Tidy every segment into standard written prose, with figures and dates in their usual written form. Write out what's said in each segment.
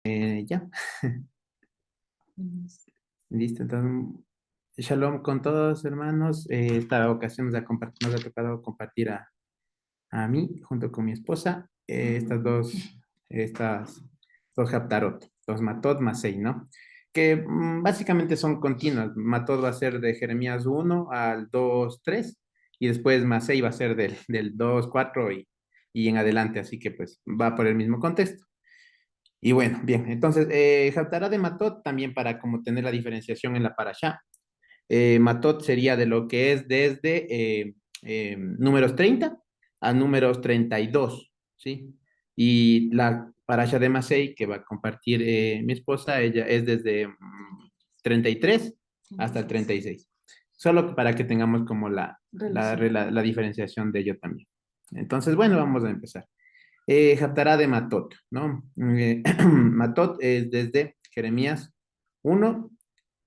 Ya, listo. Entonces, shalom con todos, hermanos. Esta ocasión nos ha tocado compartir a mí, junto con mi esposa, estas dos Haftarot, los Matot Masei, ¿no? Que básicamente son continuas. Matot va a ser de Jeremías 1 al 2, 3, y después Masei va a ser del 2, 4 y en adelante, así que pues va por el mismo contexto. Y bueno, bien, entonces, Haftarah de Matot también para como tener la diferenciación en la parashá. Matot sería de lo que es desde números 30 a números 32, ¿sí? Y la parasha de Masei que va a compartir mi esposa, ella es desde 33 hasta el 36. Solo para que tengamos como la diferenciación de ello también. Entonces, bueno, vamos a empezar. Haftarah de Matot, ¿no? Matot es desde Jeremías 1.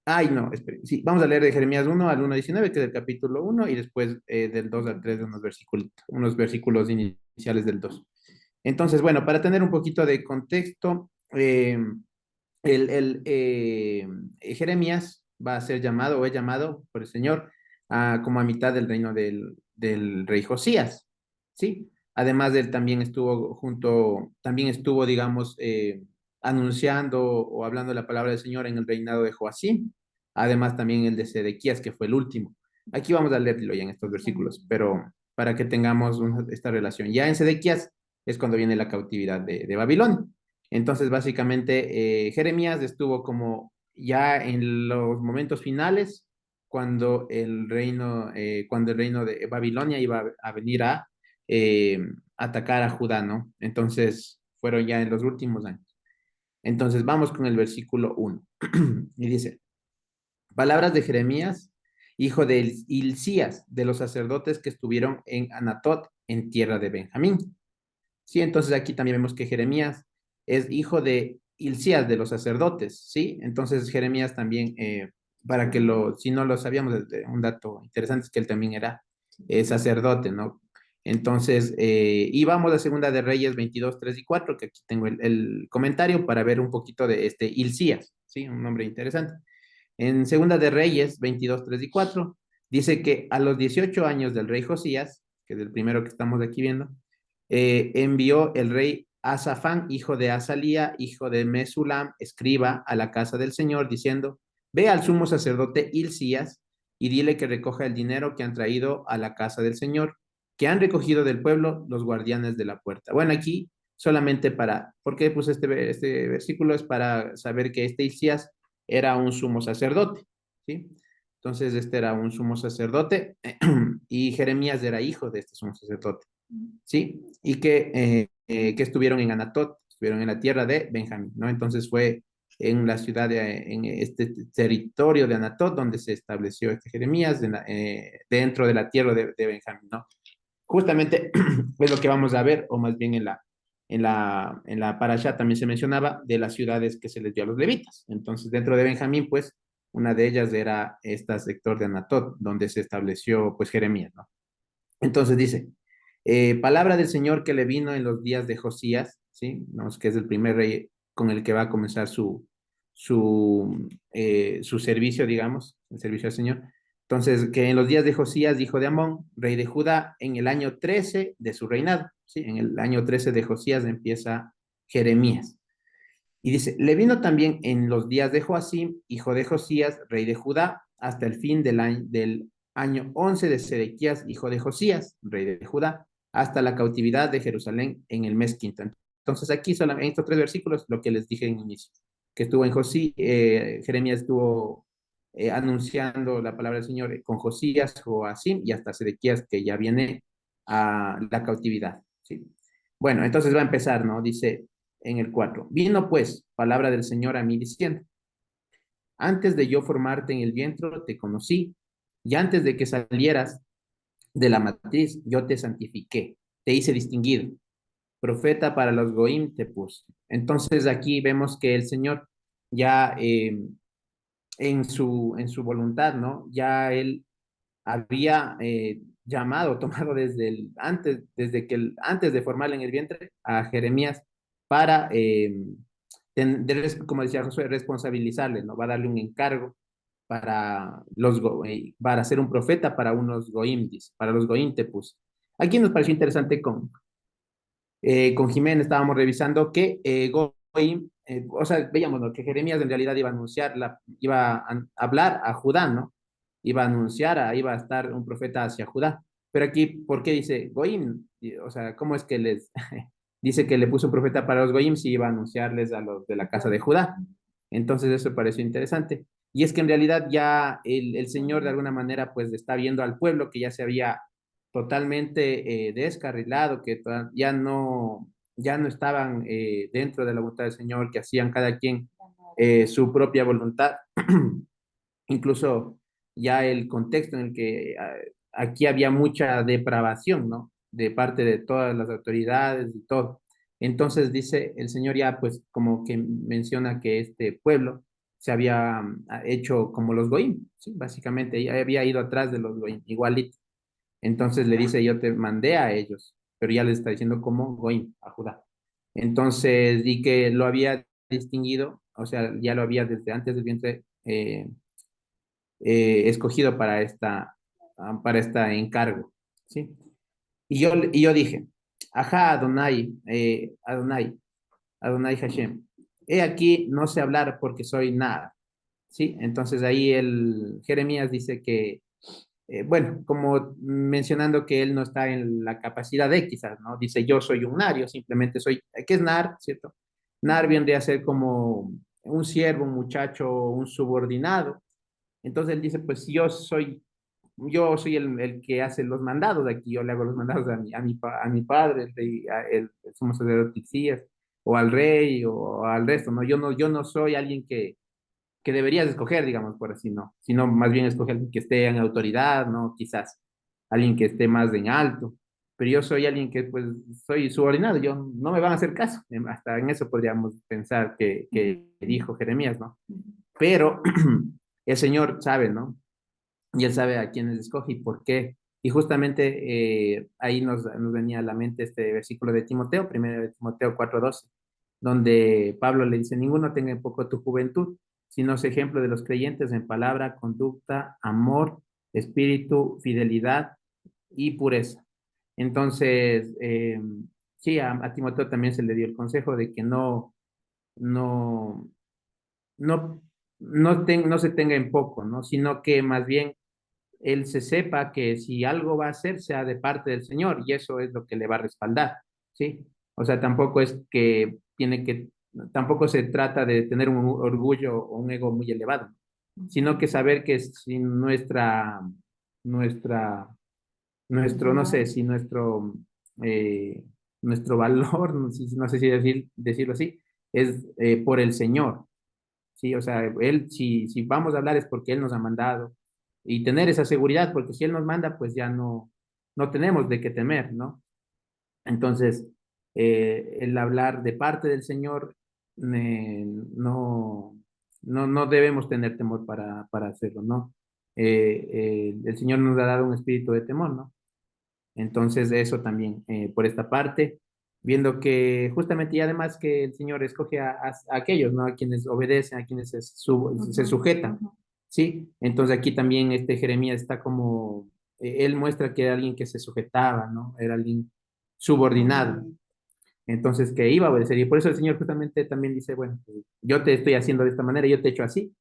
Ay, no, espere. Sí, vamos a leer de Jeremías 1 al 1 19, que es el capítulo 1, y después del 2 al 3 de unos versículos iniciales del 2. Entonces, bueno, para tener un poquito de contexto, Jeremías va a ser llamado o es llamado por el Señor como a mitad del reino del rey Josías, ¿sí? Además de él también estuvo, digamos, anunciando o hablando la palabra del Señor en el reinado de Joacim, además también el de Sedequías, que fue el último. Aquí vamos a leerlo ya en estos versículos, pero para que tengamos esta relación. Ya en Sedequías es cuando viene la cautividad de Babilonia. Entonces, básicamente, Jeremías estuvo como ya en los momentos finales, cuando el reino de Babilonia iba a venir a eh, atacar a Judá, ¿no? Entonces, fueron ya en los últimos años. Entonces, vamos con el versículo 1. Y dice, palabras de Jeremías, hijo de Hilcías, de los sacerdotes que estuvieron en Anatot, en tierra de Benjamín. Sí, entonces aquí también vemos que Jeremías es hijo de Hilcías, de los sacerdotes, ¿sí? Entonces Jeremías también, si no lo sabíamos, un dato interesante es que él también era sacerdote, ¿no? Entonces, y vamos a Segunda de Reyes 22, 3 y 4, que aquí tengo el comentario para ver un poquito de este Hilcías, ¿sí? Un nombre interesante. En Segunda de Reyes 22, 3 y 4, dice que a los 18 años del rey Josías, que es el primero que estamos aquí viendo, envió el rey Asafán, hijo de Asalía, hijo de Mesulam, escriba a la casa del Señor, diciendo, ve al sumo sacerdote Hilcías y dile que recoja el dinero que han traído a la casa del Señor, que han recogido del pueblo los guardianes de la puerta. Bueno, aquí solamente ¿por qué puse este versículo? Es para saber que este Hilcías era un sumo sacerdote, ¿sí? Entonces, este era un sumo sacerdote y Jeremías era hijo de este sumo sacerdote. ¿Sí? Y que estuvieron en Anatot, estuvieron en la tierra de Benjamín, ¿no? Entonces fue en la ciudad, en este territorio de Anatot, donde se estableció este Jeremías, dentro de la tierra de Benjamín, ¿no? Justamente es lo que vamos a ver, o más bien en la parasha también se mencionaba de las ciudades que se les dio a los levitas. Entonces, dentro de Benjamín, pues, una de ellas era este sector de Anatot, donde se estableció, pues, Jeremías, ¿no? Entonces dice, palabra del Señor que le vino en los días de Josías, ¿sí? ¿No? Que es el primer rey con el que va a comenzar su servicio, digamos, el servicio al Señor. Entonces, que en los días de Josías, hijo de Amón, rey de Judá, en el año 13 de su reinado, ¿sí? En el año 13 de Josías empieza Jeremías. Y dice, le vino también en los días de Joacim, hijo de Josías, rey de Judá, hasta el fin del año 11 de Sedequías, hijo de Josías, rey de Judá, hasta la cautividad de Jerusalén en el mes quinto. Entonces aquí solamente en estos tres versículos lo que les dije en inicio, que estuvo Jeremías estuvo anunciando la palabra del Señor con Josías, Joacim y hasta Sedequías, que ya viene a la cautividad. ¿Sí? Bueno, entonces va a empezar, ¿no? Dice en el 4. Vino pues palabra del Señor a mí diciendo, antes de yo formarte en el vientre te conocí, y antes de que salieras de la matriz yo te santifiqué, te hice distinguido, profeta para los Goim te puse. Entonces aquí vemos que el Señor ya en su voluntad, ¿no? Ya él había llamado, tomado antes de formarle en el vientre a Jeremías para como decía Josué, responsabilizarle, ¿no? Va a darle un encargo para para ser un profeta para unos goim, dice, para los goim te puse. Aquí nos pareció interesante con Jiménez, estábamos revisando que goim, o sea, veíamos, ¿no? Que Jeremías en realidad iba a anunciar, iba a hablar a Judá, ¿no? Iba a anunciar, iba a estar un profeta hacia Judá. Pero aquí, ¿por qué dice goim? O sea, ¿cómo es que les dice que le puso un profeta para los goim si iba a anunciarles a los de la casa de Judá? Entonces eso pareció interesante. Y es que en realidad ya el Señor de alguna manera pues está viendo al pueblo que ya se había totalmente descarrilado, que ya no estaban dentro de la voluntad del Señor, que hacían cada quien su propia voluntad. Incluso ya el contexto en el que aquí había mucha depravación, ¿no? De parte de todas las autoridades y todo. Entonces dice el Señor ya, pues como que menciona que este pueblo se había hecho como los goim, ¿sí? Básicamente, ya había ido atrás de los goim, igualito. Entonces le dice, yo te mandé a ellos, pero ya les está diciendo como goim, a Judá. Entonces, y que lo había distinguido, o sea, ya lo había desde antes del vientre escogido para esta encargo, ¿sí? Y yo dije, ajá, Adonai Hashem, he aquí, no sé hablar porque soy nada, ¿sí? Entonces ahí el Jeremías dice que, bueno, como mencionando que él no está en la capacidad de quizás, ¿no? Dice, yo soy un nar, yo simplemente soy, ¿qué es nar, cierto? Nar vendría a ser como un siervo, un muchacho, un subordinado. Entonces él dice, pues yo soy el que hace los mandados aquí, yo le hago los mandados a mi padre, el sumo sacerdote Tixías, o al rey, o al resto, ¿no? Yo no soy alguien que deberías escoger, digamos, por así, ¿no? Sino más bien escoger alguien que esté en autoridad, ¿no? Quizás alguien que esté más en alto, pero yo soy alguien que, pues, soy subordinado, yo no me van a hacer caso, hasta en eso podríamos pensar que dijo Jeremías, ¿no? Pero el Señor sabe, ¿no? Y él sabe a quiénes escoge y por qué. Y justamente ahí nos venía a la mente este versículo de Timoteo, primero de Timoteo 4:12, donde Pablo le dice, ninguno tenga en poco tu juventud, sino es ejemplo de los creyentes en palabra, conducta, amor, espíritu, fidelidad y pureza. Entonces, sí, a Timoteo también se le dio el consejo de que no, no, no se tenga en poco, ¿no? Sino que más bien él se sepa que si algo va a hacer, sea de parte del Señor, y eso es lo que le va a respaldar, ¿sí? O sea, tampoco se trata de tener un orgullo o un ego muy elevado, sino que saber que si nuestra, no sé, si eh, nuestro valor, no sé si decirlo así, es por el Señor, ¿sí? O sea, si vamos a hablar es porque Él nos ha mandado y tener esa seguridad, porque si Él nos manda, pues ya no tenemos de qué temer, ¿no? Entonces, el hablar de parte del Señor, no debemos tener temor para hacerlo, ¿no? El Señor nos ha dado un espíritu de temor, ¿no? Entonces, eso también, por esta parte, viendo que justamente y además que el Señor escoge a aquellos, ¿no? A quienes obedecen, a quienes se sujetan, ¿sí? Entonces aquí también este Jeremías está como, él muestra que era alguien que se sujetaba, ¿no? Era alguien subordinado, entonces que iba a obedecer. Y por eso el Señor justamente también dice, bueno, pues, yo te estoy haciendo de esta manera, yo te he hecho así,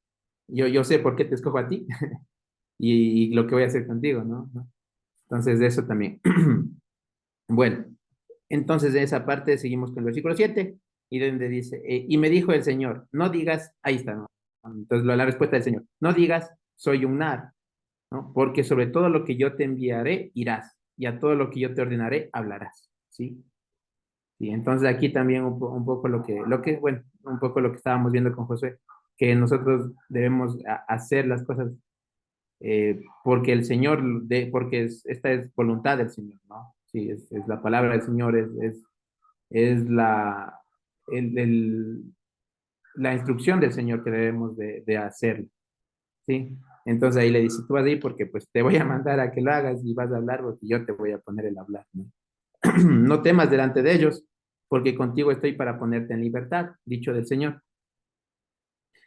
yo sé por qué te escojo a ti y lo que voy a hacer contigo, ¿no? Entonces, de eso también. Bueno, entonces de esa parte seguimos con el versículo 7 y donde dice, y me dijo el Señor, no digas, ahí está, ¿no? Entonces la respuesta del Señor, no digas, soy un nar, ¿no? Porque sobre todo lo que yo te enviaré irás y a todo lo que yo te ordenaré hablarás, ¿sí? Y entonces aquí también un poco bueno, un poco lo que estábamos viendo con Josué, que nosotros debemos hacer las cosas porque el Señor, porque esta es voluntad del Señor, ¿no? Sí, es la palabra del Señor, es el- la instrucción del Señor que debemos de hacer, ¿sí? Entonces ahí le dice, tú vas a ir porque pues te voy a mandar a que lo hagas y vas a hablar porque yo te voy a poner el hablar, ¿no? No temas delante de ellos, porque contigo estoy para ponerte en libertad, dicho del Señor.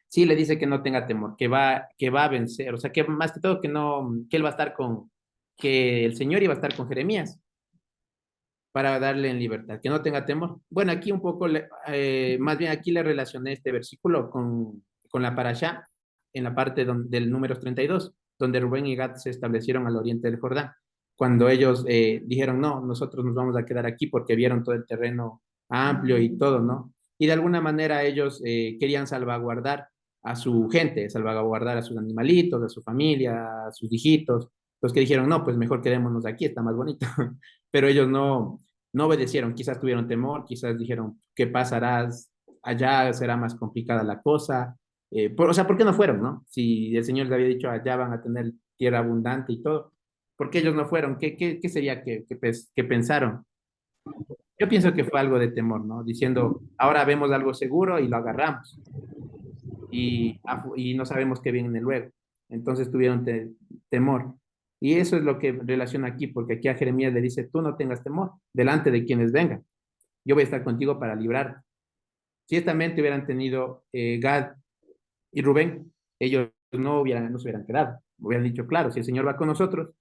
Sí, le dice que no tenga temor, que va a vencer, o sea, que más que todo que no, que él va a estar con, que el Señor iba a estar con Jeremías para darle en libertad, que no tenga temor. Bueno, aquí un poco, más bien aquí le relacioné este versículo con la parashá, en la parte del número 32, donde Rubén y Gad se establecieron al oriente del Jordán, cuando ellos dijeron, no, nosotros nos vamos a quedar aquí porque vieron todo el terreno amplio y todo, ¿no? Y de alguna manera ellos querían salvaguardar a su gente, salvaguardar a sus animalitos, a su familia, a sus hijitos, los que dijeron, no, pues mejor quedémonos aquí, está más bonito. Pero ellos no obedecieron, quizás tuvieron temor, quizás dijeron, ¿qué pasará? Allá será más complicada la cosa. O sea, ¿por qué no fueron, no? Si el Señor les había dicho, allá van a tener tierra abundante y todo, ¿por qué ellos no fueron? ¿Qué sería que pensaron? Yo pienso que fue algo de temor, ¿no? Diciendo, ahora vemos algo seguro y lo agarramos y no sabemos qué viene luego. Entonces tuvieron temor. Y eso es lo que relaciona aquí, porque aquí a Jeremías le dice, tú no tengas temor delante de quienes vengan. Yo voy a estar contigo para librar. Si esta mente hubieran tenido Gad y Rubén, ellos no se hubieran quedado. Hubieran dicho, claro, si el Señor va con nosotros,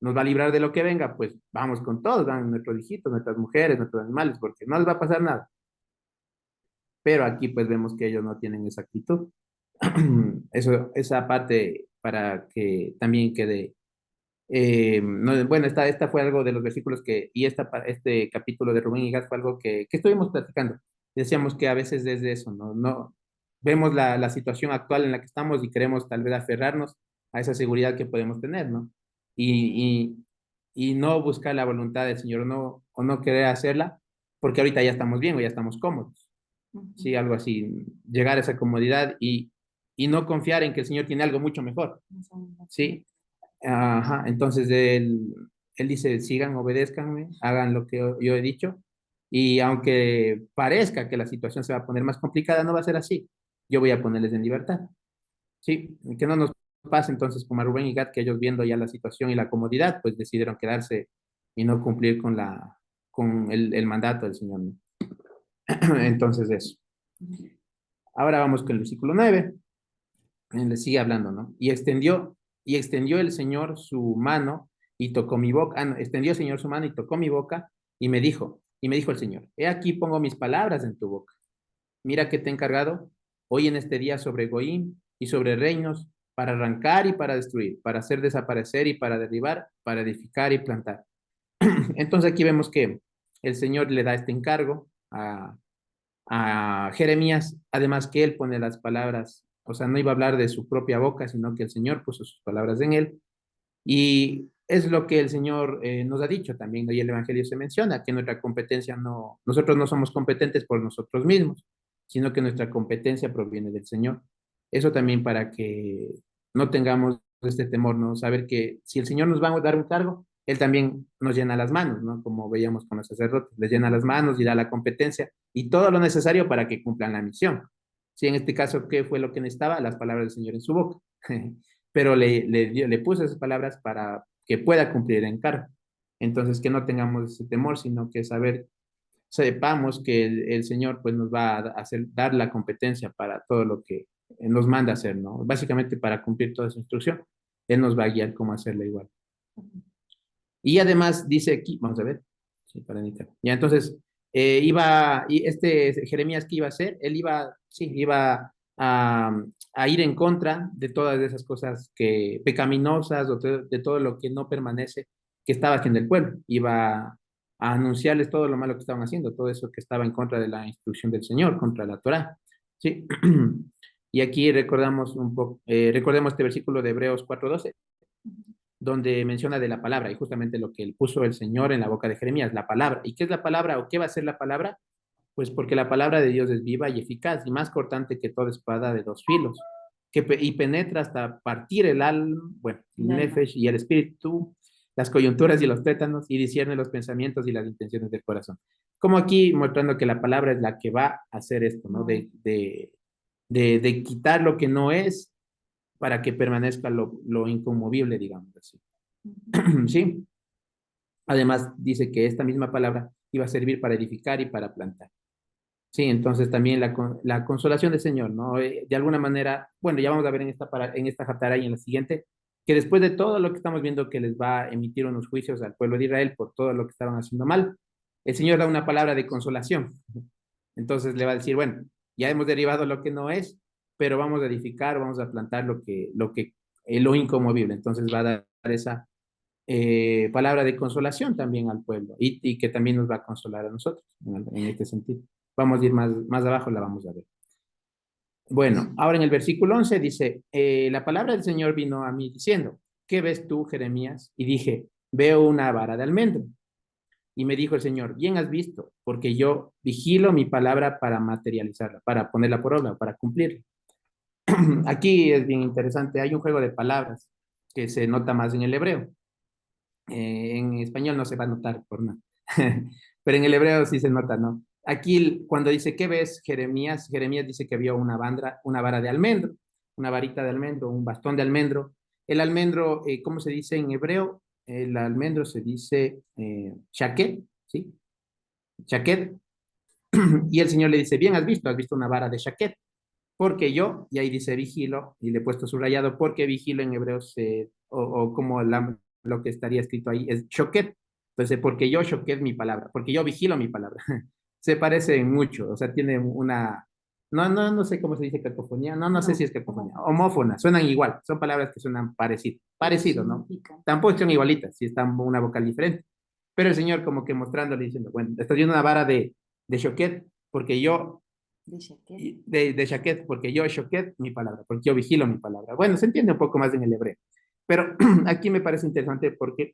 nos va a librar de lo que venga, pues vamos con todos, van nuestros hijitos, nuestras mujeres, nuestros animales, porque no les va a pasar nada. Pero aquí pues vemos que ellos no tienen esa actitud. Esa parte para que también quede. No, bueno, esta fue algo de los versículos este capítulo de Rubén y Gad fue algo que estuvimos platicando. Decíamos que a veces desde eso, ¿no? Vemos la situación actual en la que estamos y queremos tal vez aferrarnos a esa seguridad que podemos tener, ¿no? Y, y no buscar la voluntad del Señor o no querer hacerla, porque ahorita ya estamos bien o ya estamos cómodos. Sí, algo así, llegar a esa comodidad y no confiar en que el Señor tiene algo mucho mejor. Sí, ajá, entonces él dice, sigan, obedézcanme, hagan lo que yo he dicho, y aunque parezca que la situación se va a poner más complicada, no va a ser así. Yo voy a ponerles en libertad. Sí, que no nos pase entonces como a Rubén y Gad, que ellos viendo ya la situación y la comodidad, pues decidieron quedarse y no cumplir con el mandato del Señor, ¿no? Entonces eso. Ahora vamos con el versículo 9. Le sigue hablando, ¿no? Y extendió el Señor su mano y tocó mi boca. No, extendió el Señor su mano y tocó mi boca y me dijo el Señor, he aquí pongo mis palabras en tu boca. Mira que te he encargado hoy en este día sobre Goim y sobre reinos, para arrancar y para destruir, para hacer desaparecer y para derribar, para edificar y plantar. Entonces aquí vemos que el Señor le da este encargo a Jeremías, además que él pone las palabras, o sea, no iba a hablar de su propia boca, sino que el Señor puso sus palabras en él. Y es lo que el Señor nos ha dicho también, y el Evangelio se menciona, que nuestra competencia nosotros no somos competentes por nosotros mismos, sino que nuestra competencia proviene del Señor. Eso también para que no tengamos este temor, ¿no? Saber que si el Señor nos va a dar un cargo, Él también nos llena las manos, ¿no? Como veíamos con los sacerdotes, les llena las manos y da la competencia y todo lo necesario para que cumplan la misión. Sí, en este caso, ¿qué fue lo que necesitaba? Las palabras del Señor en su boca. Pero le puso esas palabras para que pueda cumplir el encargo. Entonces, que no tengamos ese temor, sino que sepamos que el Señor pues nos va a dar la competencia para todo lo que nos manda hacer, ¿no? Básicamente para cumplir toda esa instrucción. Él nos va a guiar cómo hacerla igual. Y además dice aquí, vamos a ver, sí, para indicar. Ya entonces, y Jeremías, ¿qué iba a hacer? Él iba a ir en contra de todas esas cosas pecaminosas o de todo lo que no permanece que estaba haciendo el pueblo. Iba a anunciarles todo lo malo que estaban haciendo, todo eso que estaba en contra de la instrucción del Señor, contra la Torá. ¿Sí? Y aquí recordemos este versículo de Hebreos 4:12 donde menciona de la palabra y justamente lo que puso el Señor en la boca de Jeremías, la palabra. ¿Y qué es la palabra o qué va a ser la palabra? Pues porque la palabra de Dios es viva y eficaz y más cortante que toda espada de dos filos, y penetra hasta partir el alma, bueno, el nefesh y el espíritu, las coyunturas y los tétanos y discierne los pensamientos y las intenciones del corazón. Como aquí mostrando que la palabra es la que va a hacer esto, ¿no? De quitar lo que no es para que permanezca lo inconmovible, digamos así. ¿Sí? Además, dice que esta misma palabra iba a servir para edificar y para plantar. Sí, entonces también la consolación del Señor, ¿no? De alguna manera, bueno, ya vamos a ver en esta Haftarah y en la siguiente, que después de todo lo que estamos viendo que les va a emitir unos juicios al pueblo de Israel por todo lo que estaban haciendo mal, el Señor da una palabra de consolación. Entonces le va a decir, bueno, ya hemos derivado lo que no es, pero vamos a edificar, vamos a plantar lo que es lo inconmovible. Entonces va a dar esa palabra de consolación también al pueblo y que también nos va a consolar a nosotros en este sentido. Vamos a ir más abajo, la vamos a ver. Bueno, ahora en el versículo 11 dice, la palabra del Señor vino a mí diciendo, ¿qué ves tú, Jeremías? Y dije, veo una vara de almendro. Y me dijo el Señor, bien has visto, porque yo vigilo mi palabra para materializarla, para ponerla por obra, para cumplirla. Aquí es bien interesante, hay un juego de palabras que se nota más en el hebreo. En español no se va a notar por nada, pero en el hebreo sí se nota, ¿no? Aquí cuando dice, ¿qué ves, Jeremías? Jeremías dice que vio una vara de almendro, una varita de almendro, un bastón de almendro. El almendro, ¿cómo se dice en hebreo? El almendro se dice shaket, ¿sí? Shaket. Y el Señor le dice, bien, has visto una vara de shaket. Porque yo, y ahí dice vigilo, y le he puesto subrayado, porque vigilo en hebreo, o como lo que estaría escrito ahí, es shoket. Entonces, porque yo shoket mi palabra, porque yo vigilo mi palabra. Se parecen mucho, o sea, tiene una, no sé cómo se dice cacofonía, no sé si es cacofonía, homófona, suenan igual, son palabras que suenan parecido, ¿no? Tampoco son igualitas, si están una vocal diferente. Pero el Señor como que mostrándole, diciendo, bueno, estás viendo una vara de shoket, porque yo de Shaket, porque yo Shoket mi palabra, porque yo vigilo mi palabra. Bueno, se entiende un poco más en el hebreo, pero aquí me parece interesante porque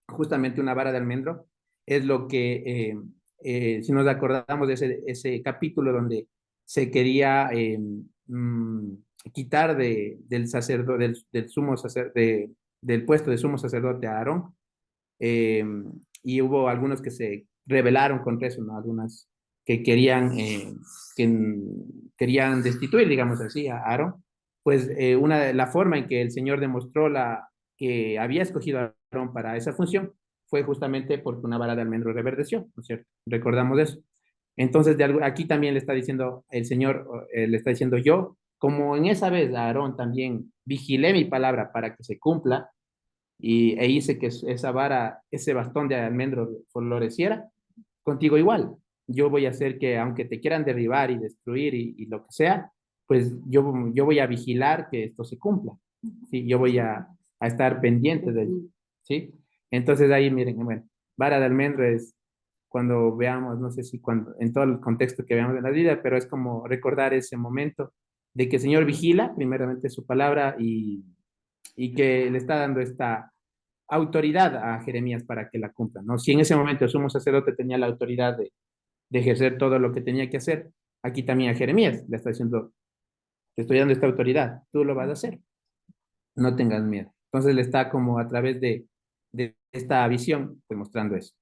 justamente una vara de almendro es lo que, si nos acordamos de ese capítulo donde se quería mm, quitar del sacerdote, del sumo sacerdote, del puesto de sumo sacerdote a Aarón, eh, y hubo algunos que se rebelaron contra eso, ¿no? Algunas que que querían destituir, digamos así, a Aarón. Pues la forma en que el Señor demostró que había escogido a Aarón para esa función fue justamente porque una vara de almendro reverdeció, ¿no es cierto? Recordamos eso. Entonces, aquí también le está diciendo el Señor, le está diciendo yo, como en esa vez a Aarón también vigilé mi palabra para que se cumpla, e hice que esa vara, ese bastón de almendro floreciera, contigo igual. Yo voy a hacer que, aunque te quieran derribar y destruir y lo que sea, pues yo voy a vigilar que esto se cumpla. ¿Sí? Yo voy a estar pendiente de ello. ¿Sí? Entonces ahí, miren, bueno, vara de almendro es cuando veamos, no sé si cuando, en todo el contexto que veamos en la vida, pero es como recordar ese momento de que el Señor vigila primeramente su palabra y que le está dando esta autoridad a Jeremías para que la cumpla, ¿no? Si en ese momento el sumo sacerdote tenía la autoridad de ejercer todo lo que tenía que hacer, aquí también a Jeremías le está diciendo, te estoy dando esta autoridad, tú lo vas a hacer, no tengas miedo. Entonces le está como a través de esta visión demostrando eso.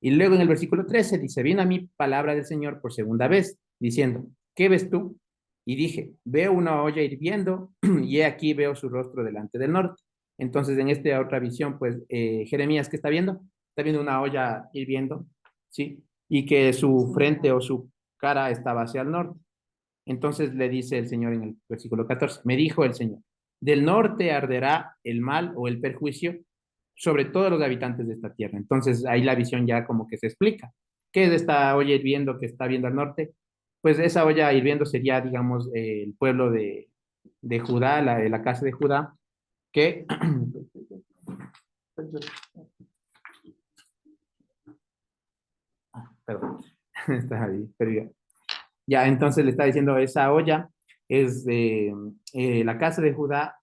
Y luego en el versículo 13 dice, viene a mí palabra del Señor por segunda vez, diciendo, ¿qué ves tú? Y dije, veo una olla hirviendo y he aquí veo su rostro delante del norte. Entonces en esta otra visión, pues Jeremías, ¿qué está viendo? Está viendo una olla hirviendo, ¿sí? Y que su frente o su cara estaba hacia el norte. Entonces le dice el Señor en el versículo 14, me dijo el Señor, del norte arderá el mal o el perjuicio sobre todos los habitantes de esta tierra. Entonces ahí la visión ya como que se explica. ¿Qué es esta olla hirviendo que está viendo al norte? Pues esa olla hirviendo sería, digamos, el pueblo de Judá, la casa de Judá, que, perdón, está ahí, perdido. Ya, entonces le está diciendo, esa olla es de la casa de Judá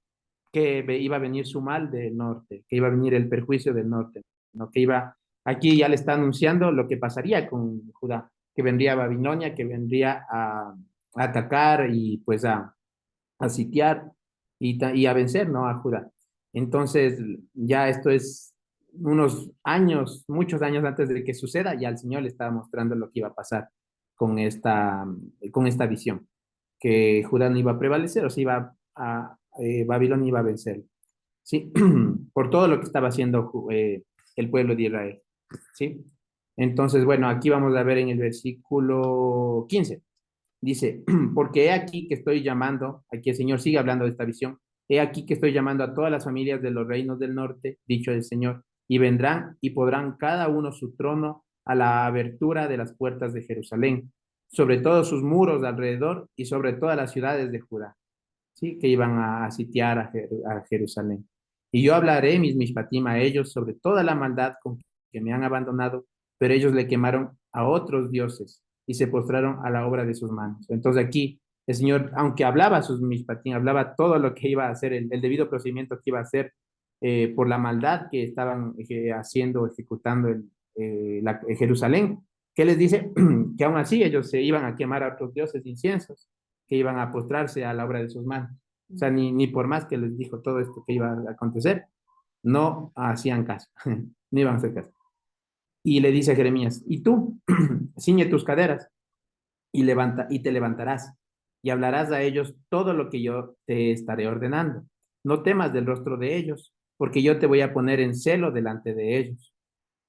que iba a venir su mal del norte, que iba a venir el perjuicio del norte, ¿no? Aquí ya le está anunciando lo que pasaría con Judá, que vendría a Babilonia, que vendría a atacar y pues a sitiar y a vencer, ¿no? A Judá. Entonces, ya esto es unos años, muchos años antes de que suceda, ya el Señor le estaba mostrando lo que iba a pasar con esta visión, que Judá no iba a prevalecer, o sea, Babilonia iba a vencer, ¿sí? Por todo lo que estaba haciendo el pueblo de Israel, ¿sí? Entonces, bueno, aquí vamos a ver en el versículo 15. Dice, porque he aquí que estoy llamando, aquí el Señor sigue hablando de esta visión, he aquí que estoy llamando a todas las familias de los reinos del norte, dicho el Señor, y vendrán y podrán cada uno su trono a la abertura de las puertas de Jerusalén, sobre todos sus muros de alrededor y sobre todas las ciudades de Judá, ¿sí? Que iban a sitiar a Jerusalén. Y yo hablaré mis mishpatim a ellos sobre toda la maldad con que me han abandonado, pero ellos le quemaron a otros dioses y se postraron a la obra de sus manos. Entonces aquí el Señor, aunque hablaba sus mishpatim, hablaba todo lo que iba a hacer, el debido procedimiento que iba a hacer por la maldad que estaban haciendo, ejecutando en Jerusalén, ¿qué les dice? Que aún así ellos se iban a quemar a otros dioses inciensos que iban a postrarse a la obra de sus manos. O sea, ni por más que les dijo todo esto que iba a acontecer, no hacían caso, no iban a hacer caso. Y le dice a Jeremías, y tú, ciñe tus caderas y te levantarás y hablarás a ellos todo lo que yo te estaré ordenando. No temas del rostro de ellos, porque yo te voy a poner en celo delante de ellos.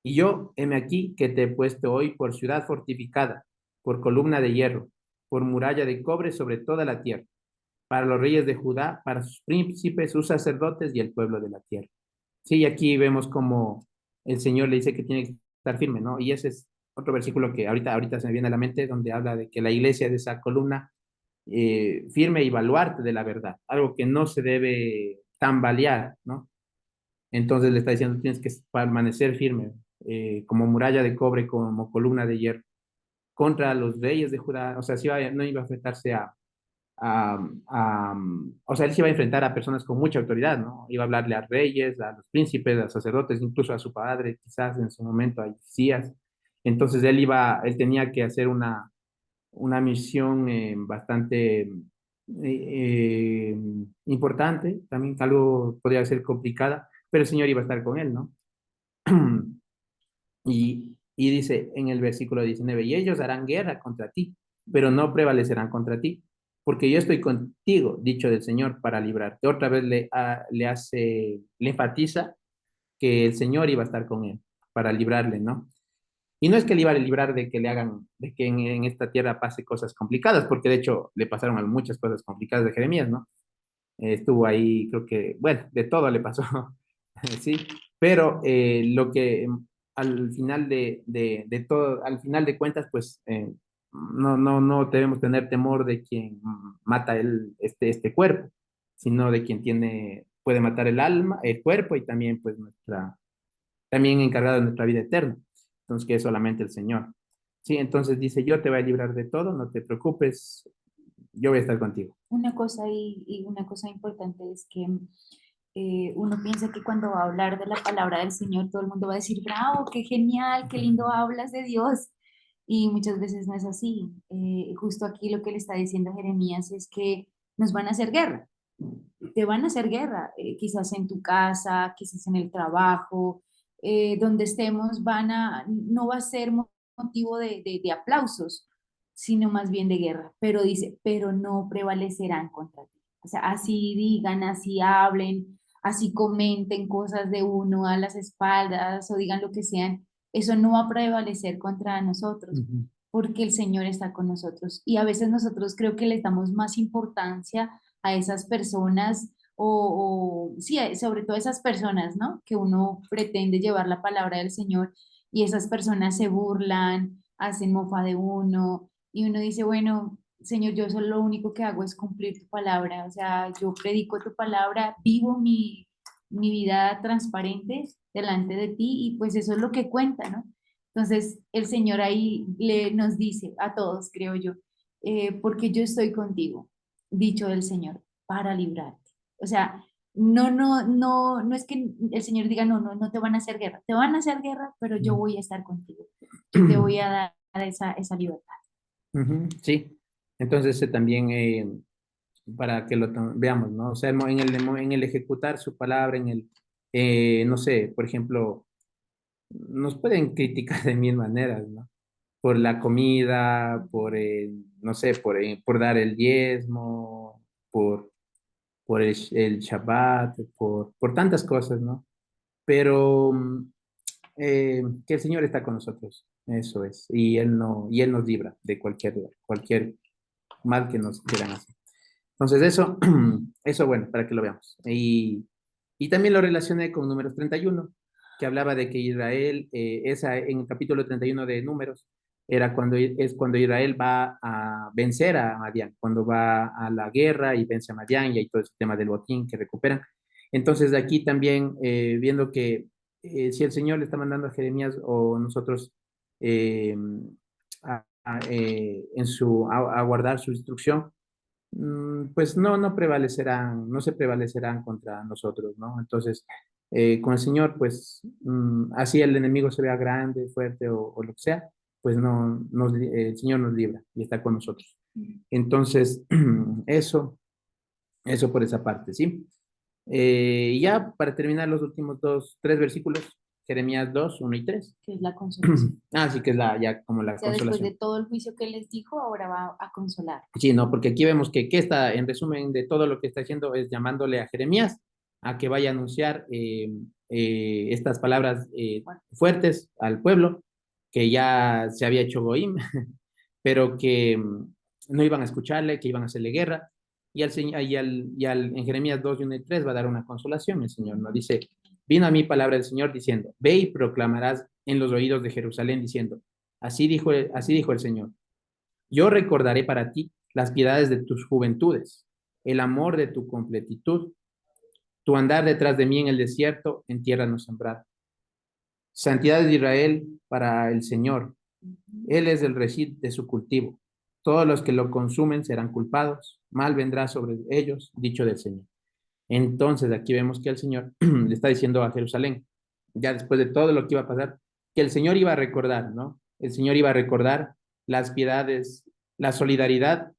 Y yo, heme aquí, que te he puesto hoy por ciudad fortificada, por columna de hierro, por muralla de cobre sobre toda la tierra para los reyes de Judá, para sus príncipes, sus sacerdotes y el pueblo de la tierra. Sí, y aquí vemos como el Señor le dice que tiene que estar firme, ¿no? Y ese es otro versículo que ahorita se me viene a la mente, donde habla de que la iglesia es esa columna firme y baluarte de la verdad, algo que no se debe tambalear, ¿no? Entonces le está diciendo, tienes que permanecer firme, como muralla de cobre, como columna de hierro, contra los reyes de Judá, o sea, no iba a afectarse a, o sea, él se iba a enfrentar a personas con mucha autoridad, ¿no? Iba a hablarle a reyes, a los príncipes, a los sacerdotes, incluso a su padre, quizás en su momento, a Isías. Entonces él tenía que hacer una misión bastante importante, también algo podría ser complicada, pero el Señor iba a estar con él, ¿no? Y dice en el versículo 19, y ellos harán guerra contra ti, pero no prevalecerán contra ti, porque yo estoy contigo, dicho del Señor, para librarte. Otra vez le enfatiza que el Señor iba a estar con él, para librarle, ¿no? Y no es que le iba a librar de que le hagan, de que en esta tierra pase cosas complicadas, porque de hecho le pasaron muchas cosas complicadas de Jeremías, ¿no? Estuvo ahí, creo que, bueno, de todo le pasó, sí, pero lo que al final de todo, al final de cuentas, pues no debemos tener temor de quien mata este cuerpo, sino de quien puede matar el alma, el cuerpo y también pues también encargado de nuestra vida eterna. Entonces, que es solamente el Señor. Sí, entonces dice, yo te voy a librar de todo, no te preocupes, yo voy a estar contigo. Una cosa y una cosa importante es que uno piensa que cuando va a hablar de la palabra del Señor, todo el mundo va a decir, bravo, qué genial, qué lindo hablas de Dios. Y muchas veces no es así. Justo aquí lo que le está diciendo Jeremías es que nos van a hacer guerra, te van a hacer guerra, quizás en tu casa, quizás en el trabajo, donde estemos, no va a ser motivo de aplausos, sino más bien de guerra. Pero dice, pero no prevalecerán contra ti. O sea, así digan, así hablen, así comenten cosas de uno a las espaldas o digan lo que sean, eso no va a prevalecer contra nosotros, Ujú. porque el Señor está con nosotros. Y a veces nosotros creo que les damos más importancia a esas personas sí, sobre todo esas personas, ¿no? Que uno pretende llevar la palabra del Señor y esas personas se burlan, hacen mofa de uno y uno dice, bueno, Señor, yo solo lo único que hago es cumplir tu palabra, o sea, yo predico tu palabra, vivo mi vida transparente delante de ti y pues eso es lo que cuenta, ¿no? Entonces, el Señor ahí nos dice a todos, creo yo, porque yo estoy contigo, dicho del Señor, para librarte. O sea, no es que el Señor diga, no te van a hacer guerra, te van a hacer guerra, pero yo voy a estar contigo, yo te voy a dar esa libertad. Ujú, sí, entonces también para que veamos, ¿no? O sea, en el ejecutar su palabra, no sé, por ejemplo, nos pueden criticar de mil maneras, ¿no? Por la comida, no sé, por dar el diezmo, por el Shabbat, por tantas cosas, ¿no? Pero que el Señor está con nosotros. eso es. Y él nos libra de cualquier mal que nos quieran hacer. Entonces, eso bueno, para que lo veamos. Y también lo relacioné con Números 31 que hablaba de que Israel, en el capítulo 31 de Números, es cuando Israel va a vencer a Madián, cuando va a la guerra y vence a Madián y hay todo ese tema del botín que recuperan. Entonces, de aquí también, viendo que si el Señor le está mandando a Jeremías o nosotros eh, a guardar su instrucción, pues no prevalecerán, no se prevalecerán contra nosotros, ¿no? Entonces, con el Señor, pues, así el enemigo se vea grande, fuerte o lo que sea, pues el Señor nos libra y está con nosotros. Entonces, eso, eso por esa parte, ¿sí? Y ya para terminar los últimos tres versículos, Jeremías 2, 1 y 3. Que es la consolación. Ah, sí, que es ya como O la sea, después de consolación. todo el juicio que les dijo, ahora va a consolar. Sí, no, porque aquí vemos que está, en resumen de todo lo que está haciendo, es llamándole a Jeremías a que vaya a anunciar estas palabras fuertes al pueblo, que ya se había hecho Goim, pero que no iban a escucharle, que iban a hacerle guerra. En Jeremías 2, 1 y 3 va a dar una consolación el Señor, ¿no? Dice, vino a mí palabra del Señor diciendo, ve y proclamarás en los oídos de Jerusalén diciendo, así dijo el Señor. Yo recordaré para ti las piedades de tus juventudes, el amor de tu completitud, tu andar detrás de mí en el desierto, en tierra no sembrada. Santidad de Israel para el Señor. Él es el reshit de su cultivo. Todos los que lo consumen serán culpados. Mal vendrá sobre ellos, dicho del Señor. Entonces, aquí vemos que el Señor le está diciendo a Jerusalén, ya después de todo lo que iba a pasar, que el Señor iba a recordar, ¿no? El Señor iba a recordar las piedades, la solidaridad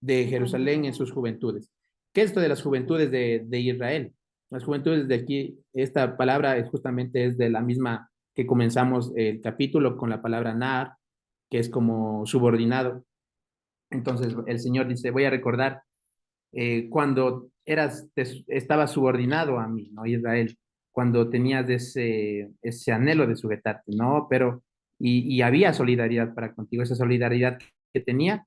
de Jerusalén en sus juventudes. ¿Qué es esto de las juventudes de Israel? Las juventudes de aquí, esta palabra es de la misma que comenzamos el capítulo con la palabra nar, que es como subordinado. Entonces el Señor dice, voy a recordar cuando estabas subordinado a mí, ¿no? Israel, cuando tenías ese anhelo de sujetarte, ¿no? Pero, y había solidaridad para contigo, esa solidaridad que tenía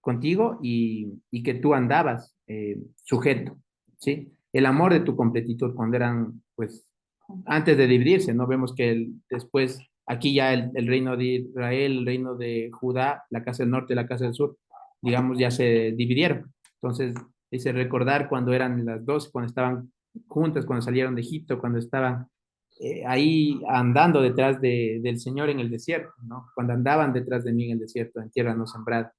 contigo y que tú andabas sujeto, ¿sí? El amor de tu completitud cuando eran, pues, antes de dividirse, ¿no? Vemos que después, aquí ya el reino de Israel, el reino de Judá, la casa del norte y la casa del sur, digamos, ya se dividieron. Entonces, dice recordar cuando eran las dos, cuando estaban juntas, cuando salieron de Egipto, cuando estaban ahí andando detrás del Señor en el desierto, ¿no? Cuando andaban detrás de mí en el desierto, en tierra no sembrada.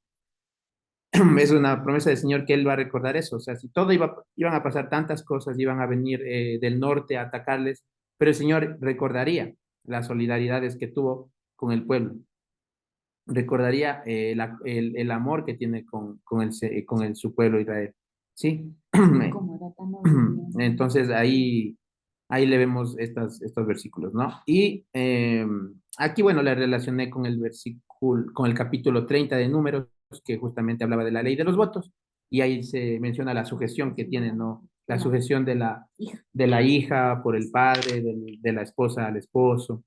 Es una promesa del Señor que Él va a recordar eso. O sea, si iban a pasar tantas cosas, iban a venir del norte a atacarles, pero el Señor recordaría las solidaridades que tuvo con el pueblo, recordaría el amor que tiene su pueblo Israel. ¿Sí? Como era tan obediente. Entonces ahí le vemos estos versículos, ¿no? Y aquí, bueno, le relacioné con con el capítulo 30 de Números, que justamente hablaba de la ley de los votos, y ahí se menciona la sujeción que tiene, ¿no? La sujeción Hija. de la hija por el padre, de la esposa al esposo.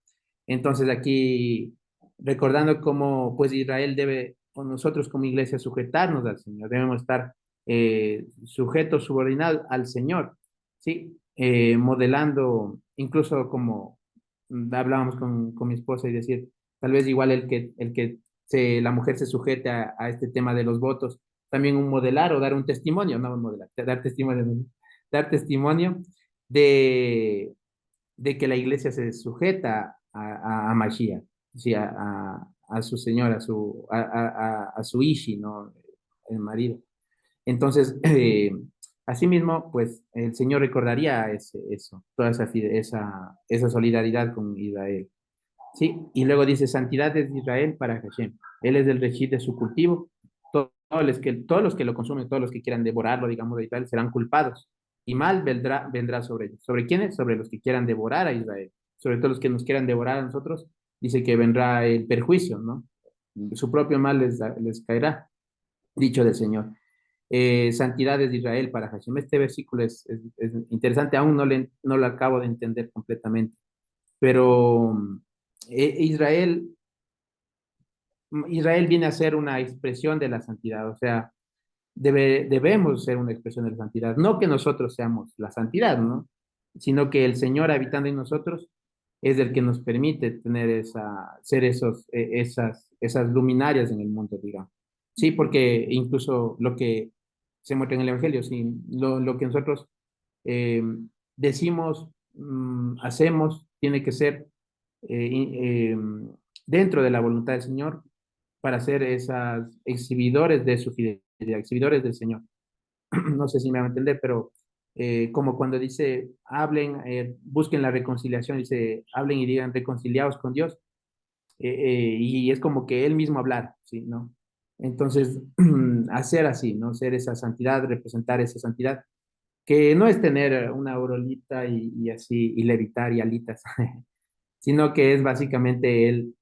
Entonces aquí, recordando cómo pues Israel debe, o nosotros como iglesia, sujetarnos al Señor, debemos estar sujetos, subordinados al Señor, ¿sí? Modelando, incluso como hablábamos con mi esposa y decir, tal vez igual la mujer se sujete a este tema de los votos, también un modelar o dar un testimonio, no un modelar, dar testimonio, no, dar testimonio de, de que la iglesia se sujeta a Mashiach, sí, a su señor, a su Ishi, ¿no? El marido. Entonces, asimismo, pues el Señor recordaría eso, toda esa solidaridad con Israel. ¿Sí? Y luego dice, santidad es de Israel para Hashem. Él es el reshit de su cultivo. Todos los que lo consumen, todos los que quieran devorarlo, digamos, de Israel, serán culpados. Y mal vendrá sobre ellos. ¿Sobre quiénes? Sobre los que quieran devorar a Israel. Sobre todo los que nos quieran devorar a nosotros, dice que vendrá el perjuicio, ¿no? Su propio mal les caerá, dicho del Señor. Santidades de Israel para Hashem. Este versículo es interesante, aún no lo acabo de entender completamente, pero Israel, Israel viene a ser una expresión de la santidad, o sea, debemos ser una expresión de la santidad, no que nosotros seamos la santidad, ¿no? Sino que el Señor habitando en nosotros es el que nos permite tener ser esas luminarias en el mundo, digamos. Sí, porque incluso lo que se muestra en el Evangelio, sí, lo que nosotros eh, decimos, hacemos, tiene que ser dentro de la voluntad del Señor para ser esas exhibidores de su fidelidad, exhibidores del Señor. No sé si me van a entender, pero como cuando dice, hablen, busquen la reconciliación, dice, hablen y digan reconciliados con Dios, y es como que él mismo hablar, ¿sí? ¿No? Entonces, hacer así, ¿no? Ser esa santidad, representar esa santidad, que no es tener una aurolita y así, y levitar y alitas, sino que es básicamente el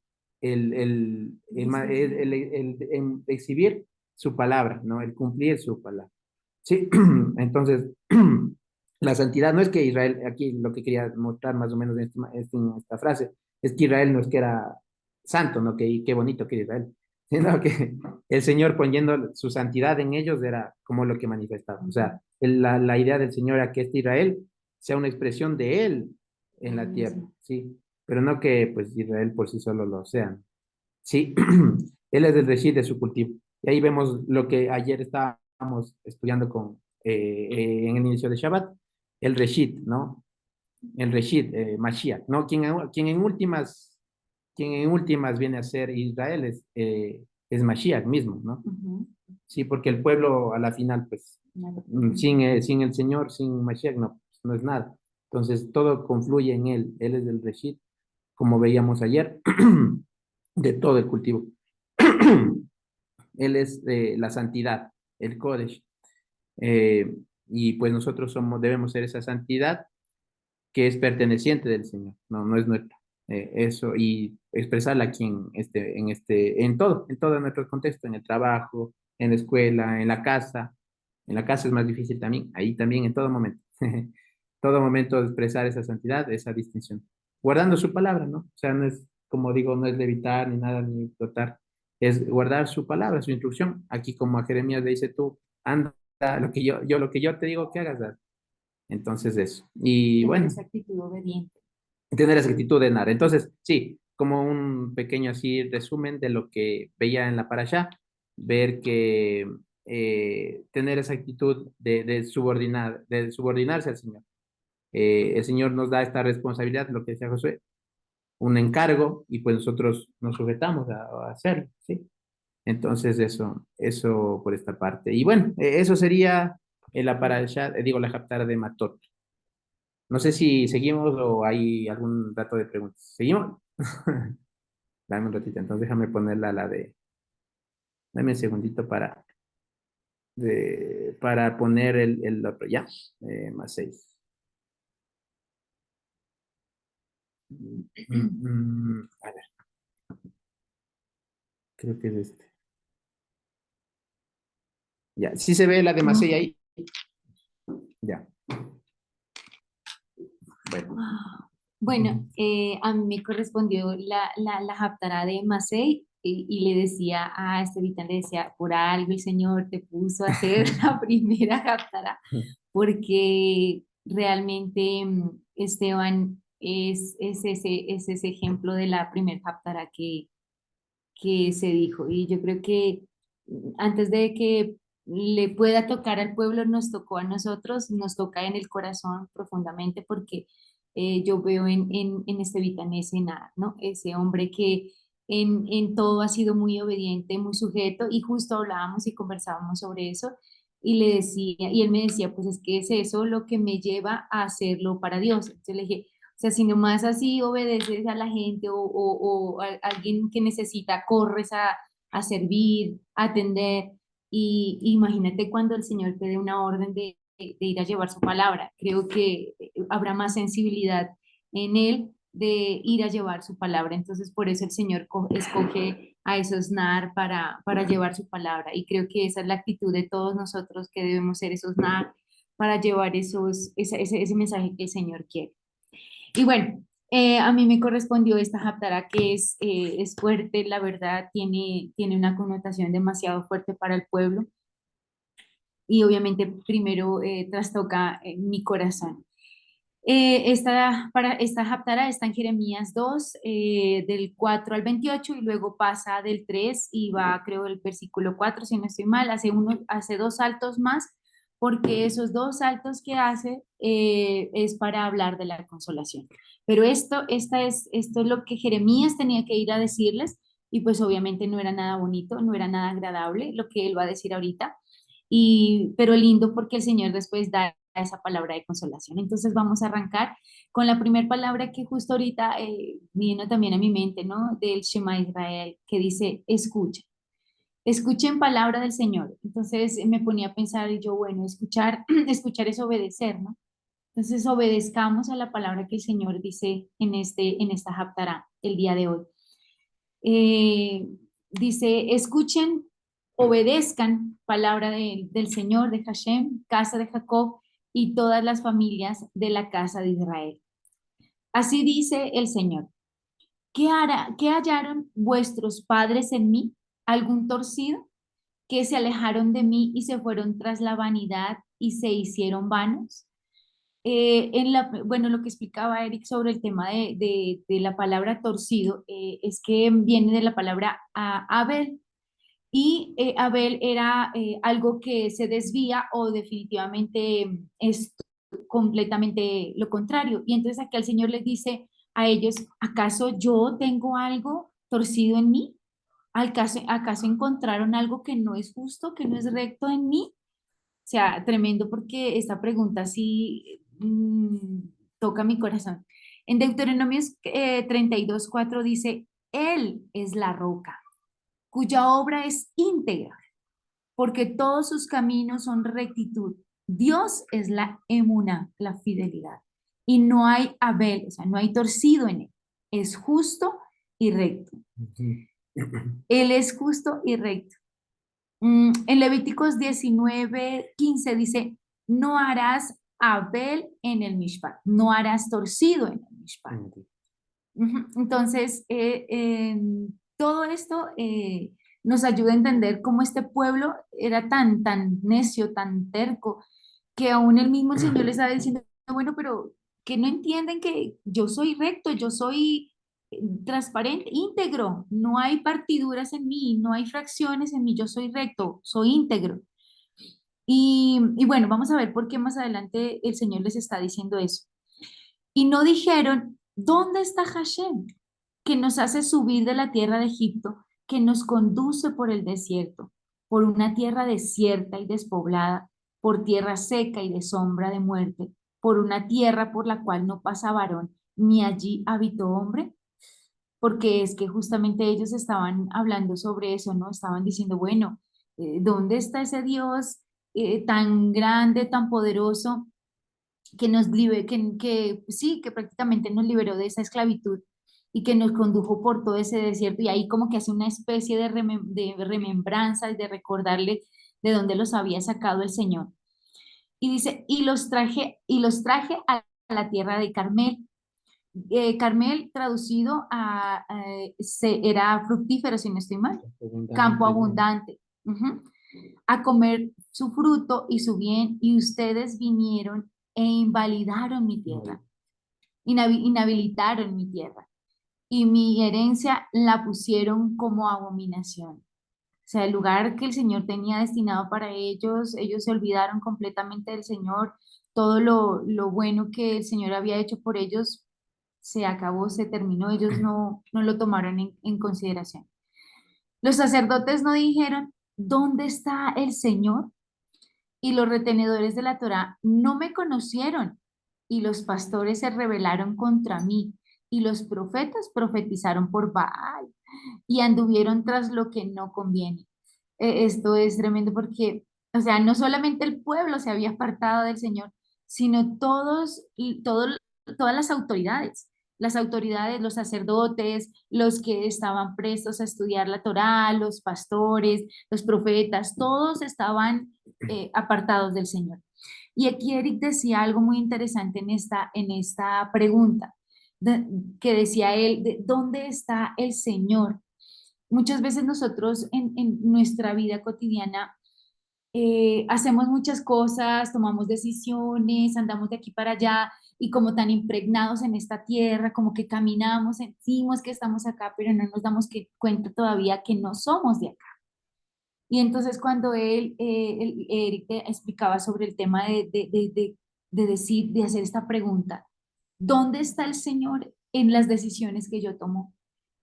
exhibir su palabra, ¿no? El cumplir su palabra. Sí, entonces, la santidad no es que Israel, aquí lo que quería mostrar más o menos en esta frase, es que Israel no es que era santo, ¿no? Que qué bonito que era Israel, sino que el Señor poniendo su santidad en ellos era como lo que manifestaba. O sea, la idea del Señor era que este Israel sea una expresión de Él en la tierra, ¿sí? Pero no que pues Israel por sí solo lo sea. Sí, él es el reshit de su cultivo. Y ahí vemos lo que ayer estábamos estudiando en el inicio de Shabbat, el reshit, ¿no? El reshit, Mashiach, ¿no? Quien en últimas viene a ser Israel es Mashiach mismo, ¿no? Ujú. Sí, porque el pueblo a la final, pues, sin el Señor, sin Mashiach, no, pues, no es nada. Entonces, todo confluye en él. Él es el reshit, como veíamos ayer, de todo el cultivo. Él es la santidad, el Kodesh. Eh, y pues nosotros debemos ser esa santidad que es perteneciente del Señor, no es nuestra. Eso, y expresarla aquí en todo nuestro contexto, en el trabajo, en la escuela, en la casa. En la casa es más difícil también, ahí también, en todo momento. Todo momento expresar esa santidad, esa distinción. Guardando su palabra, ¿no? O sea, no es, como digo, no es levitar ni nada, ni flotar, es guardar su palabra, su instrucción. Aquí como a Jeremías le dice tú, anda, lo que yo te digo que hagas, haz. Entonces eso. Y Tener bueno, esa actitud obediente. tener esa actitud de nada. Entonces, sí, como un pequeño así resumen de lo que veía en la parasha, ver que tener esa actitud de subordinarse al Señor. El Señor nos da esta responsabilidad, lo que decía Josué, un encargo, y pues nosotros nos sujetamos a hacerlo, ¿sí? Entonces, eso por esta parte. Y bueno, eso sería la parasha, la Haftarah de Matot. No sé si seguimos o hay algún dato de preguntas. ¿Seguimos? Dame un ratito, entonces déjame ponerla dame un segundito para poner el otro, ya, más 6. A ver, creo que es este. Ya, sí se ve la de más 6 ahí. Ya, bueno. Bueno, a mí me correspondió la Haftará de Masei y le decía a Estevita, le decía, por algo el Señor te puso a hacer la primera Haftará, porque realmente Esteban es ese ejemplo de la primera Haftará que se dijo. Y yo creo que antes de que le pueda tocar al pueblo, nos tocó a nosotros, nos toca en el corazón profundamente porque yo veo en este Vitanese nada, ¿no? Ese hombre que en todo ha sido muy obediente, muy sujeto, y justo hablábamos y conversábamos sobre eso, y le decía, y él me decía, pues es que es eso lo que me lleva a hacerlo para Dios. Entonces le dije, o sea, si nomás así obedeces a la gente o a alguien que necesita, corres a servir, a atender, y imagínate cuando el Señor te dé una orden de ir a llevar su palabra. Creo que habrá más sensibilidad en él de ir a llevar su palabra. Entonces, por eso el Señor escoge a esos NAR para llevar su palabra. Y creo que esa es la actitud de todos nosotros que debemos ser esos NAR para llevar ese mensaje que el Señor quiere. Y bueno, A mí me correspondió esta Haftarah que es fuerte, la verdad, tiene una connotación demasiado fuerte para el pueblo y obviamente primero trastoca mi corazón. Para esta Haftarah está en Jeremías 2, del 4 al 28 y luego pasa del 3 y va, creo, el versículo 4 si no estoy mal, hace dos saltos más, porque esos dos saltos que hace es para hablar de la consolación. Pero esto es lo que Jeremías tenía que ir a decirles y pues obviamente no era nada bonito, no era nada agradable lo que él va a decir ahorita, pero lindo porque el Señor después da esa palabra de consolación. Entonces vamos a arrancar con la primera palabra que justo ahorita vino también a mi mente, ¿no? Del Shema Israel, que dice, escucha. Escuchen palabra del Señor. Entonces me ponía a pensar y yo, bueno, escuchar, escuchar es obedecer, ¿no? Entonces obedezcamos a la palabra que el Señor dice en esta Haftarah el día de hoy. Eh, Dice, escuchen, obedezcan palabra del Señor, de Hashem, casa de Jacob y todas las familias de la casa de Israel. Así dice el Señor. ¿Qué hallaron vuestros padres en mí? ¿Algún torcido? Que se alejaron de mí y se fueron tras la vanidad y se hicieron vanos. Bueno, lo que explicaba Eric sobre el tema de la palabra torcido es que viene de la palabra Abel y Abel era algo que se desvía o definitivamente es completamente lo contrario. Y entonces aquí el Señor les dice a ellos, ¿acaso yo tengo algo torcido en mí? ¿Acaso encontraron algo que no es justo, que no es recto en mí? O sea, tremendo porque esta pregunta sí toca mi corazón. En Deuteronomio 32:4 dice, Él es la roca, cuya obra es íntegra, porque todos sus caminos son rectitud. Dios es la emuna, la fidelidad. Y no hay Abel, o sea, no hay torcido en él. Es justo y recto. Ujú. Él es justo y recto. En Levíticos 19:15 dice, no harás Abel en el Mishpat, no harás torcido en el Mishpat. Ujú. Entonces, todo esto nos ayuda a entender cómo este pueblo era tan necio, tan terco, que aún el mismo Señor les estaba diciendo, bueno, pero que no entienden que yo soy recto, yo soy transparente, íntegro, no hay partiduras en mí, no hay fracciones en mí, yo soy recto, soy íntegro. Y bueno, vamos a ver por qué más adelante el Señor les está diciendo eso. Y no dijeron, ¿dónde está Hashem? Que nos hace subir de la tierra de Egipto, que nos conduce por el desierto, por una tierra desierta y despoblada, por tierra seca y de sombra de muerte, por una tierra por la cual no pasa varón, ni allí habitó hombre. Porque es que justamente ellos estaban hablando sobre eso, ¿no? Estaban diciendo, bueno, ¿dónde está ese Dios tan grande, tan poderoso? Que sí, que prácticamente nos liberó de esa esclavitud y que nos condujo por todo ese desierto y ahí como que hace una especie de remembranza y de recordarle de dónde los había sacado el Señor. Y dice, y los traje a la tierra de Carmel. Carmel traducido era fructífero, si no estoy mal, campo Abundante, ¿no? abundante. Ujú. A comer su fruto y su bien, y ustedes vinieron e invalidaron mi tierra, inhabilitaron mi tierra, y mi herencia la pusieron como abominación. O sea, el lugar que el Señor tenía destinado para ellos se olvidaron completamente del Señor, todo lo bueno que el Señor había hecho por ellos se acabó, se terminó, ellos no lo tomaron en consideración. Los sacerdotes no dijeron, ¿dónde está el Señor? Y los retenedores de la Torá no me conocieron, y los pastores se rebelaron contra mí, y los profetas profetizaron por Baal, y anduvieron tras lo que no conviene. Esto es tremendo porque, o sea, no solamente el pueblo se había apartado del Señor, sino todas las autoridades, los sacerdotes, los que estaban prestos a estudiar la Torá, los pastores, los profetas, todos estaban apartados del Señor. Y aquí Eric decía algo muy interesante en esta pregunta. de- que decía él, ¿dónde está el Señor? Muchas veces nosotros en nuestra vida cotidiana hacemos muchas cosas, tomamos decisiones, andamos de aquí para allá y como tan impregnados en esta tierra, como que caminamos, sentimos que estamos acá, pero no nos damos cuenta todavía que no somos de acá. Y entonces cuando Eric explicaba sobre el tema de decir, de hacer esta pregunta, ¿dónde está el Señor en las decisiones que yo tomo,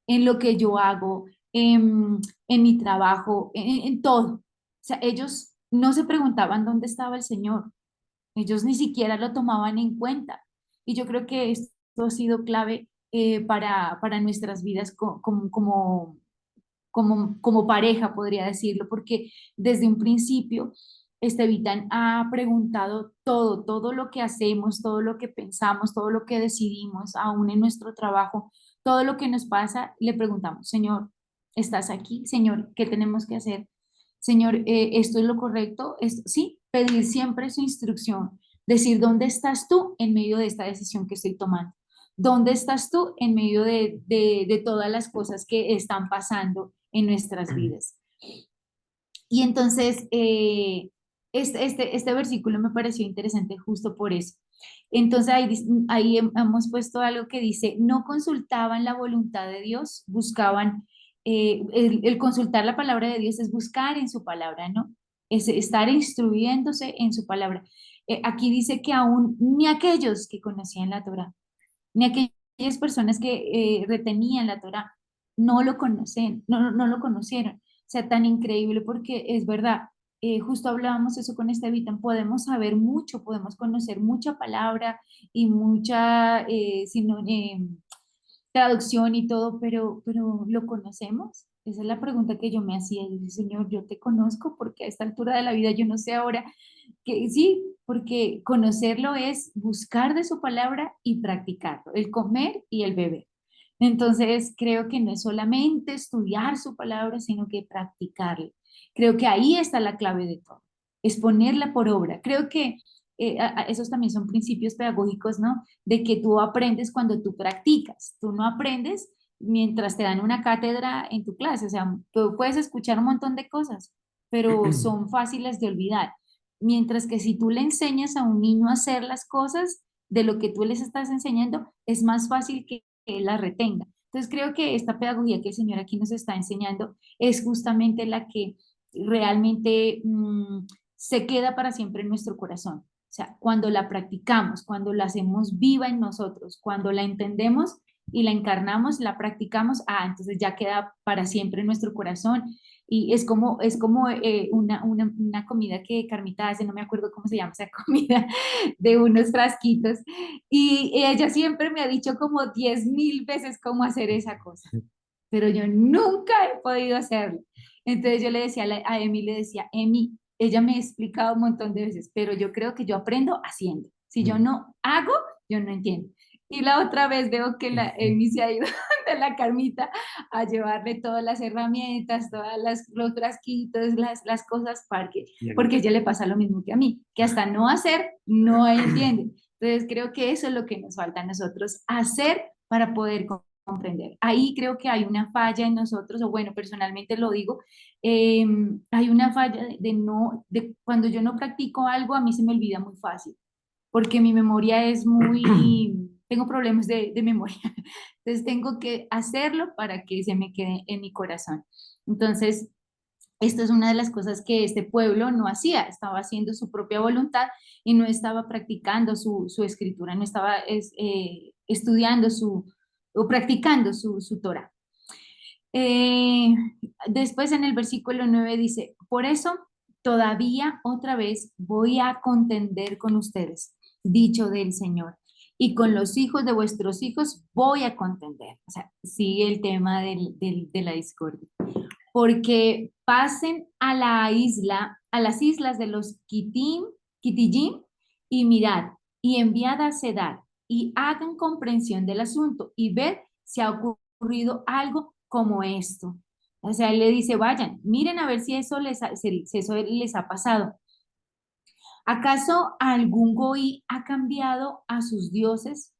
en lo que yo hago, en mi trabajo, en todo? O sea, ellos no se preguntaban dónde estaba el Señor, ellos ni siquiera lo tomaban en cuenta. Y yo creo que esto ha sido clave para nuestras vidas como pareja, podría decirlo, porque desde un principio Estevitan ha preguntado todo, todo lo que hacemos, todo lo que pensamos, todo lo que decidimos, aún en nuestro trabajo, todo lo que nos pasa, le preguntamos, Señor, ¿estás aquí? Señor, ¿qué tenemos que hacer? Señor, ¿esto es lo correcto? Sí, pedir siempre su instrucción, decir, ¿dónde estás tú en medio de esta decisión que estoy tomando? ¿Dónde estás tú en medio de todas las cosas que están pasando en nuestras vidas? Y entonces, este versículo me pareció interesante justo por eso. Entonces, ahí hemos puesto algo que dice, no consultaban la voluntad de Dios, buscaban, el consultar la palabra de Dios es buscar en su palabra, ¿no? Es estar instruyéndose en su palabra. Aquí dice que aún ni aquellos que conocían la Torah, ni aquellas personas que retenían la Torah, no lo conocen, no lo conocieron. O sea, tan increíble porque es verdad, justo hablábamos eso con Estevitan, podemos saber mucho, podemos conocer mucha palabra y mucha traducción y todo, pero ¿lo conocemos? Esa es la pregunta que yo me hacía. Yo decía, Señor, yo te conozco porque a esta altura de la vida yo no sé ahora que sí, porque conocerlo es buscar de su palabra y practicarlo, el comer y el beber. Entonces, creo que no es solamente estudiar su palabra, sino que practicarla. Creo que ahí está la clave de todo, es ponerla por obra. Creo que esos también son principios pedagógicos, ¿no? De que tú aprendes cuando tú practicas, tú no aprendes mientras te dan una cátedra en tu clase, o sea, tú puedes escuchar un montón de cosas, pero son fáciles de olvidar. Mientras que si tú le enseñas a un niño a hacer las cosas de lo que tú les estás enseñando, es más fácil que él las retenga. Entonces creo que esta pedagogía que el Señor aquí nos está enseñando es justamente la que realmente se queda para siempre en nuestro corazón. O sea, cuando la practicamos, cuando la hacemos viva en nosotros, cuando la entendemos y la encarnamos, la practicamos, entonces ya queda para siempre en nuestro corazón y es como una comida que Carmita hace, no me acuerdo cómo se llama esa comida, de unos frasquitos. Y ella siempre me ha dicho como 10.000 veces cómo hacer esa cosa, pero yo nunca he podido hacerlo. Entonces yo le decía a Emi, le decía, Emi, ella me ha explicado un montón de veces, pero yo creo que yo aprendo haciendo. Si yo no hago, yo no entiendo. Y la otra vez veo que la Emi se ha ido de la Carmita a llevarle todas las herramientas, los frasquitos, las cosas, porque a ella le pasa lo mismo que a mí, que hasta no hacer, no entiende. Entonces creo que eso es lo que nos falta a nosotros, hacer para poder comprender. Ahí creo que hay una falla en nosotros, o bueno, personalmente lo digo, hay una falla de cuando yo no practico algo, a mí se me olvida muy fácil porque mi memoria es tengo problemas de memoria. Entonces tengo que hacerlo para que se me quede en mi corazón. Entonces, esto es una de las cosas que este pueblo no hacía, estaba haciendo su propia voluntad y no estaba practicando su escritura, no estaba estudiando o practicando su Torah. Eh, Después en el versículo 9 dice, por eso todavía otra vez voy a contender con ustedes, dicho del Señor, y con los hijos de vuestros hijos voy a contender. O sea, sigue el tema de la discordia. Porque pasen a la isla, a las islas de los Kitijim, y mirad, y enviad a Cedar, y hagan comprensión del asunto, y ver si ha ocurrido algo como esto. O sea, él le dice, vayan, miren a ver si eso les ha pasado. ¿Acaso algún goí ha cambiado a sus dioses?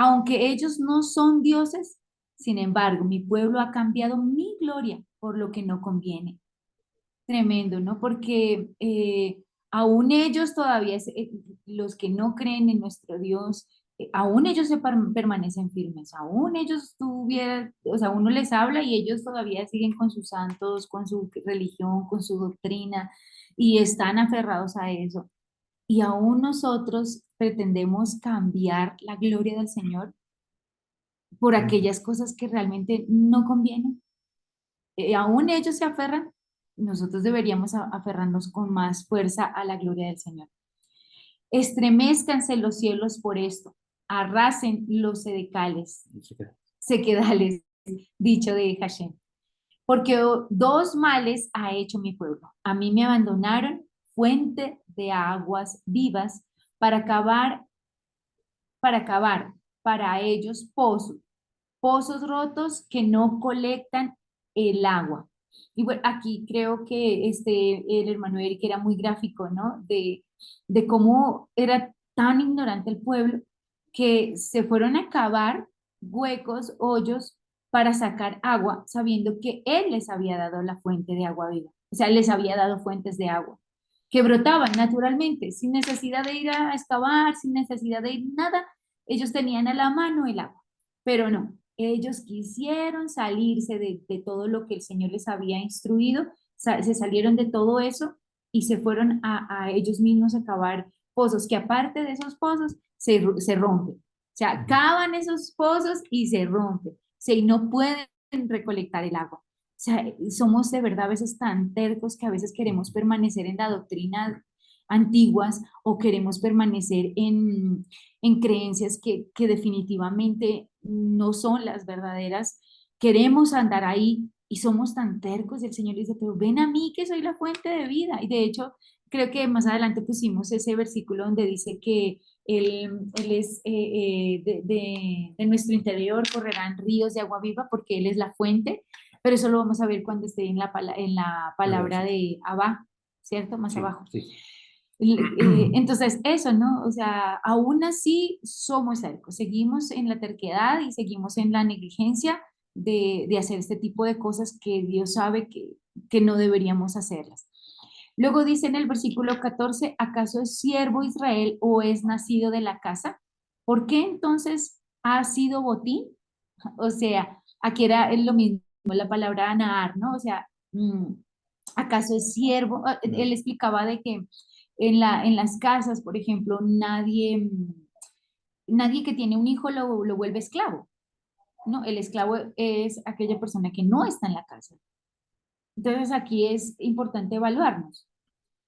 Aunque ellos no son dioses, sin embargo, mi pueblo ha cambiado mi gloria por lo que no conviene. Tremendo, ¿no? Porque aún ellos todavía, los que no creen en nuestro Dios, aún ellos permanecen firmes, aún ellos tuvieran, o sea, uno les habla y ellos todavía siguen con sus santos, con su religión, con su doctrina y están aferrados a eso. Y aún nosotros pretendemos cambiar la gloria del Señor por aquellas cosas que realmente no convienen. Aún ellos se aferran, nosotros deberíamos aferrarnos con más fuerza a la gloria del Señor. Estremezcanse los cielos por esto, arrasen los sequedales, dicho de Hashem. Porque dos males ha hecho mi pueblo. A mí me abandonaron, fuente de aguas vivas, para cavar, para ellos pozos rotos que no colectan el agua. Y bueno, aquí creo que el hermano Eric era muy gráfico, ¿no? De cómo era tan ignorante el pueblo que se fueron a cavar huecos, hoyos para sacar agua, sabiendo que él les había dado la fuente de agua viva. O sea, les había dado fuentes de agua que brotaban naturalmente, sin necesidad de ir a excavar, sin necesidad de ir nada. Ellos tenían a la mano el agua, pero no, ellos quisieron salirse de todo lo que el Señor les había instruido, se salieron de todo eso y se fueron a ellos mismos a cavar pozos, que aparte de esos pozos se rompen. O sea, cavan esos pozos y se rompen. O sea, y no pueden recolectar el agua. O sea, somos de verdad a veces tan tercos que a veces queremos permanecer en la doctrina antiguas o queremos permanecer en creencias que definitivamente no son las verdaderas. Queremos andar ahí y somos tan tercos y el Señor dice, pero ven a mí que soy la fuente de vida. Y de hecho, creo que más adelante pusimos ese versículo donde dice que él es de nuestro interior correrán ríos de agua viva porque Él es la fuente, pero eso lo vamos a ver cuando esté en la palabra de Abba, ¿cierto? Más Sí, abajo. sí. Entonces, eso, ¿no? O sea, aún así somos tercos, seguimos en la terquedad y seguimos en la negligencia de hacer este tipo de cosas que Dios sabe que no deberíamos hacerlas. Luego dice en el versículo 14, ¿acaso es siervo Israel o es nacido de la casa? ¿Por qué entonces ha sido botín? O sea, aquí era lo mismo, la palabra anar, ¿no? O sea, ¿acaso es siervo? Él explicaba de que en las casas, por ejemplo, nadie que tiene un hijo lo vuelve esclavo, ¿no? El esclavo es aquella persona que no está en la casa. Entonces aquí es importante evaluarnos.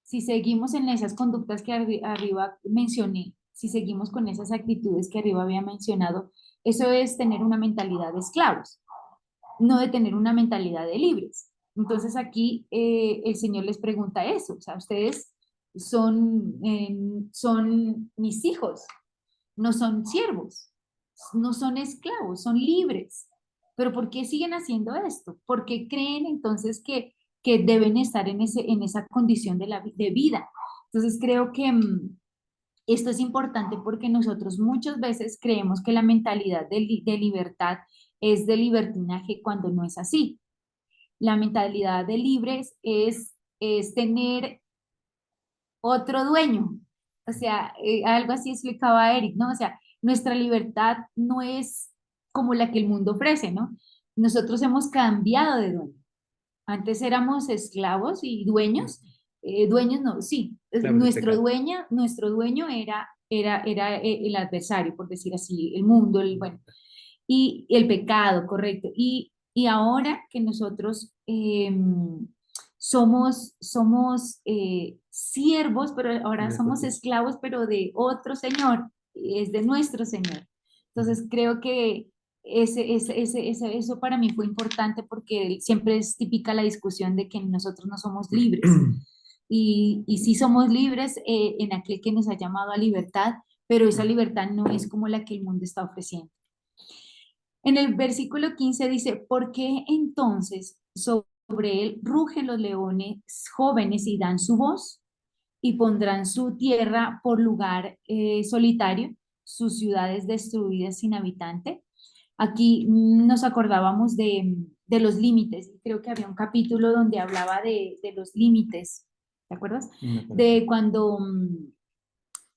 Si seguimos en esas conductas que arriba mencioné, si seguimos con esas actitudes que arriba había mencionado, eso es tener una mentalidad de esclavos, no de tener una mentalidad de libres. Entonces aquí el Señor les pregunta eso, o sea, ustedes son mis hijos, no son siervos, no son esclavos, son libres. Pero ¿por qué siguen haciendo esto? ¿Por qué creen entonces que deben estar en esa condición de vida? Entonces creo que esto es importante porque nosotros muchas veces creemos que la mentalidad de libertad es de libertinaje cuando no es así. La mentalidad de libres es tener otro dueño. O sea, algo así explicaba Eric, ¿no? O sea, nuestra libertad no es como la que el mundo ofrece, ¿no? Nosotros hemos cambiado de dueño. Antes éramos esclavos y dueños, dueños no, sí, Esclavos del pecado. nuestro dueño era el adversario, por decir así, el mundo, bueno, y el pecado, correcto. Y ahora que nosotros somos siervos, pero ahora somos esclavos, pero de otro Señor, es de nuestro Señor. Entonces creo que eso para mí fue importante porque siempre es típica la discusión de que nosotros no somos libres. Y sí somos libres en aquel que nos ha llamado a libertad, pero esa libertad no es como la que el mundo está ofreciendo. En el versículo 15 dice, ¿por qué entonces sobre él rugen los leones jóvenes y dan su voz y pondrán su tierra por lugar solitario? sus ciudades destruidas sin habitante. Aquí nos acordábamos de los límites. Creo que había un capítulo donde hablaba de los límites, ¿te acuerdas? No me acuerdo. De cuando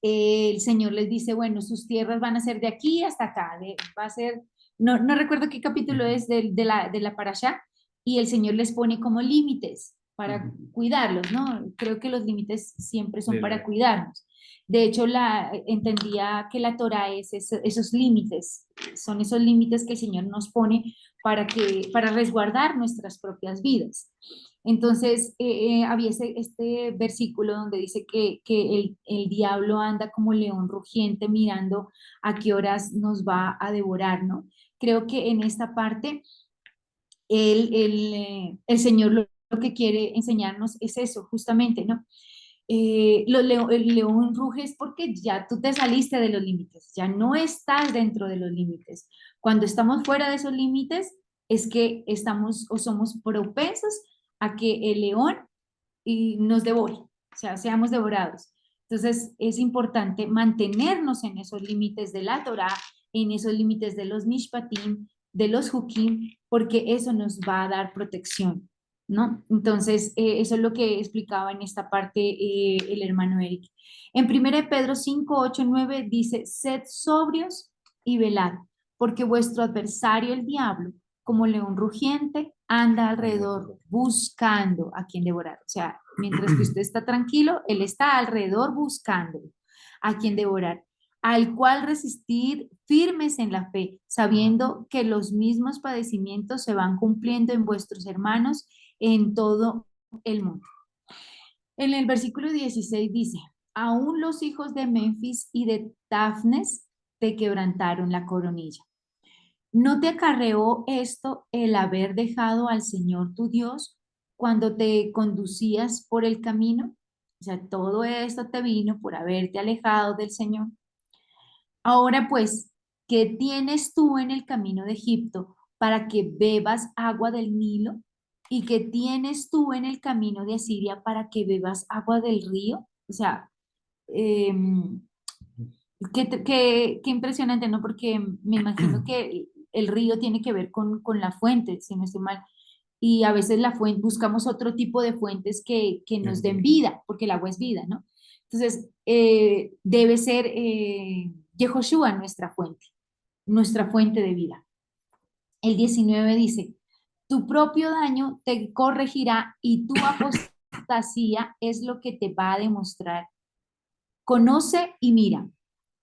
el Señor les dice, bueno, sus tierras van a ser de aquí hasta acá, va a ser, no recuerdo qué capítulo Ujú, es de la Parashá, y el Señor les pone como límites para ujú. cuidarlos, ¿no? Creo que los límites siempre son Del para rey. cuidarnos. De hecho, entendía que la Torah es esos límites, son esos límites que el Señor nos pone para resguardar nuestras propias vidas. Entonces, había este versículo donde dice que el diablo anda como león rugiente mirando a qué horas nos va a devorar, ¿no? Creo que en esta parte el Señor lo que quiere enseñarnos es eso, justamente, ¿no? El león ruge es porque ya tú te saliste de los límites, ya no estás dentro de los límites. Cuando estamos fuera de esos límites es que estamos o somos propensos a que el león nos devore, o sea, seamos devorados. Entonces es importante mantenernos en esos límites de la Torah, en esos límites de los mishpatim, de los hukim, porque eso nos va a dar protección, ¿no? Entonces, eso es lo que explicaba en esta parte el hermano Eric. En 1 Pedro 5, 8, 9 dice, sed sobrios y velad, porque vuestro adversario el diablo, como león rugiente, anda alrededor buscando a quien devorar. O sea, mientras que usted está tranquilo, él está alrededor buscando a quien devorar, al cual resistir firmes en la fe, sabiendo que los mismos padecimientos se van cumpliendo en vuestros hermanos en todo el mundo. En el versículo 16 dice, aún los hijos de Memphis y de Tafnes te quebrantaron la coronilla. ¿No te acarreó esto el haber dejado al Señor tu Dios cuando te conducías por el camino? O sea, todo esto te vino por haberte alejado del Señor. Ahora pues, ¿qué tienes tú en el camino de Egipto para que bebas agua del Nilo? ¿Y qué tienes tú en el camino de Asiria para que bebas agua del río? O sea, em, qué impresionante, ¿no? Porque me imagino que el río tiene que ver con la fuente, si no estoy mal. Y a veces la fuente, buscamos otro tipo de fuentes que nos den vida, porque el agua es vida, ¿no? Entonces, debe ser Yehoshua nuestra fuente de vida. El 19 dice, tu propio daño te corregirá y tu apostasía es lo que te va a demostrar. Conoce y mira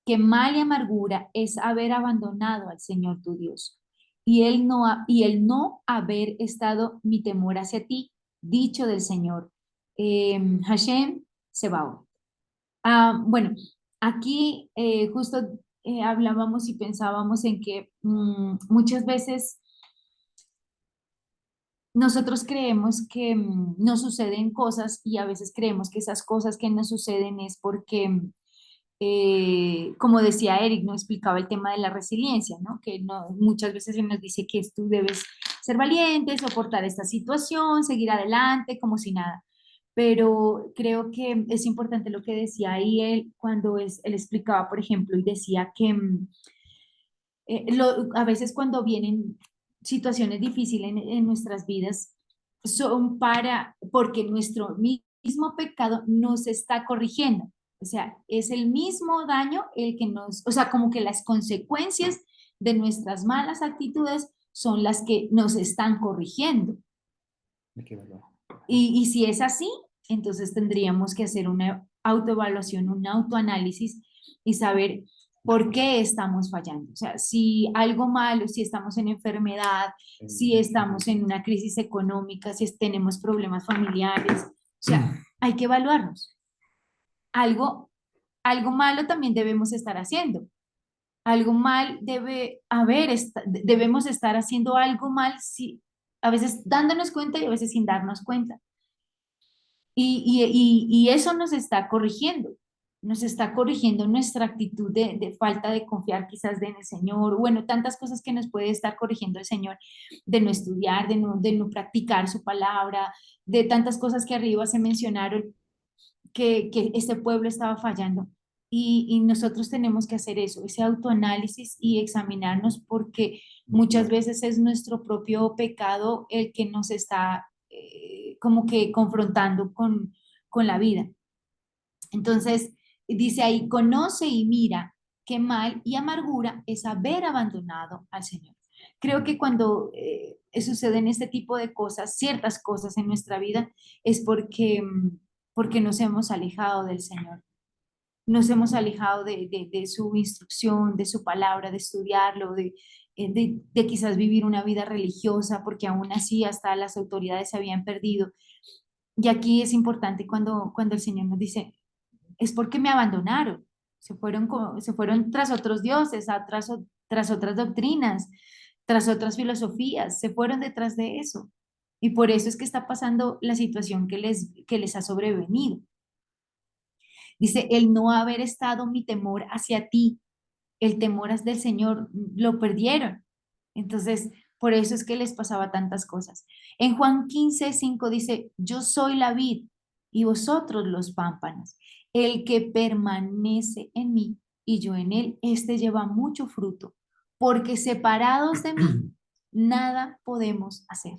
que mal y amargura es haber abandonado al Señor tu Dios y el no haber estado mi temor hacia ti, dicho del Señor. Hashem Sebaot. Bueno, aquí justo hablábamos y pensábamos en que muchas veces nosotros creemos que nos suceden cosas y a veces creemos que esas cosas que nos suceden es porque como decía Eric, no explicaba el tema de la resiliencia, ¿no? Que no, muchas veces se nos dice que tú debes ser valiente, soportar esta situación, seguir adelante como si nada. Pero creo que es importante lo que decía ahí él cuando él explicaba, por ejemplo, y decía que a veces cuando vienen situaciones difíciles en nuestras vidas son porque nuestro mismo pecado nos está corrigiendo. O sea, es el mismo daño el que o sea, como que las consecuencias de nuestras malas actitudes son las que nos están corrigiendo. Me quedo loco. Y si es así, entonces tendríamos que hacer una autoevaluación, un autoanálisis y saber por qué estamos fallando. O sea, si algo malo, si estamos en enfermedad, si estamos en una crisis económica, si tenemos problemas familiares, o sea, hay que evaluarnos. Algo, algo malo también debemos estar haciendo. Algo mal debemos estar haciendo algo mal, si, a veces dándonos cuenta y a veces sin darnos cuenta. Y eso nos está corrigiendo nuestra actitud de falta de confiar quizás en el Señor, bueno, tantas cosas que nos puede estar corrigiendo el Señor, de no estudiar, de no practicar su palabra, de tantas cosas que arriba se mencionaron que este pueblo estaba fallando. y nosotros tenemos que hacer eso, ese autoanálisis y examinarnos porque muchas veces es nuestro propio pecado el que nos está como que confrontando con la vida. Entonces, dice ahí, conoce y mira qué mal y amargura es haber abandonado al Señor. Creo que cuando suceden este tipo de cosas, ciertas cosas en nuestra vida, es porque nos hemos alejado del Señor. Nos hemos alejado de su instrucción, de su palabra, de estudiarlo, de quizás vivir una vida religiosa, porque aún así hasta las autoridades se habían perdido. Y aquí es importante cuando el Señor nos dice, es porque me abandonaron, se fueron tras otros dioses, tras otras doctrinas, tras otras filosofías, se fueron detrás de eso. Y por eso es que está pasando la situación que les ha sobrevenido. Dice, el no haber estado mi temor hacia ti, el temor del Señor, lo perdieron. Entonces, por eso es que les pasaba tantas cosas. En Juan 15:5 dice, yo soy la vid y vosotros los pámpanos. El que permanece en mí y yo en él, este lleva mucho fruto, porque separados de mí, nada podemos hacer,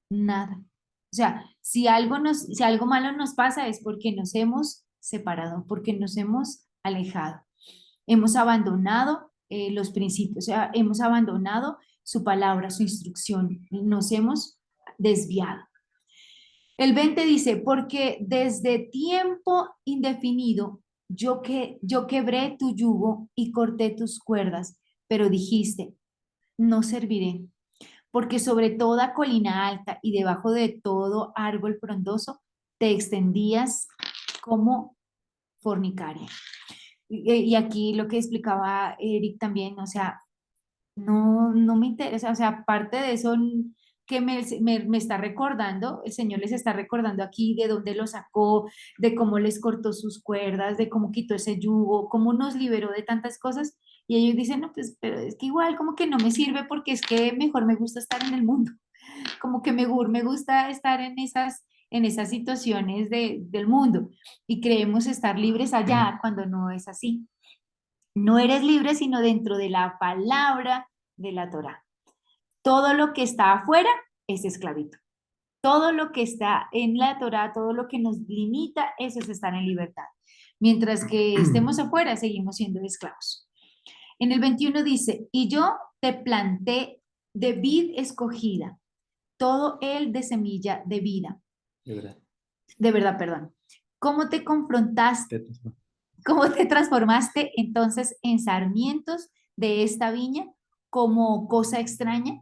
nada. O sea, si algo malo nos pasa es porque nos hemos separado, porque nos hemos alejado. Hemos abandonado los principios, o sea, hemos abandonado su palabra, su instrucción, nos hemos desviado. El 20 dice, porque desde tiempo indefinido yo quebré tu yugo y corté tus cuerdas, pero dijiste, no serviré, porque sobre toda colina alta y debajo de todo árbol frondoso te extendías como fornicaria. Y aquí lo que explicaba Eric también, o sea, no me interesa, o sea, aparte de eso que me está recordando, el Señor les está recordando aquí de dónde lo sacó, de cómo les cortó sus cuerdas, de cómo quitó ese yugo, cómo nos liberó de tantas cosas. Y ellos dicen, no, pues, pero es que igual como que no me sirve porque es que mejor me gusta estar en el mundo, como que me gusta estar en esas situaciones del mundo y creemos estar libres allá cuando no es así. No eres libre sino dentro de la palabra de la Torá. Todo lo que está afuera es esclavitud. Todo lo que está en la Torá, todo lo que nos limita, eso es estar en libertad. Mientras que estemos afuera, seguimos siendo esclavos. En el 21 dice, y yo te planté de vid escogida, todo él de semilla de vida. De verdad. De verdad, perdón. ¿Cómo te confrontaste? ¿Cómo te transformaste entonces en sarmientos de esta viña como cosa extraña?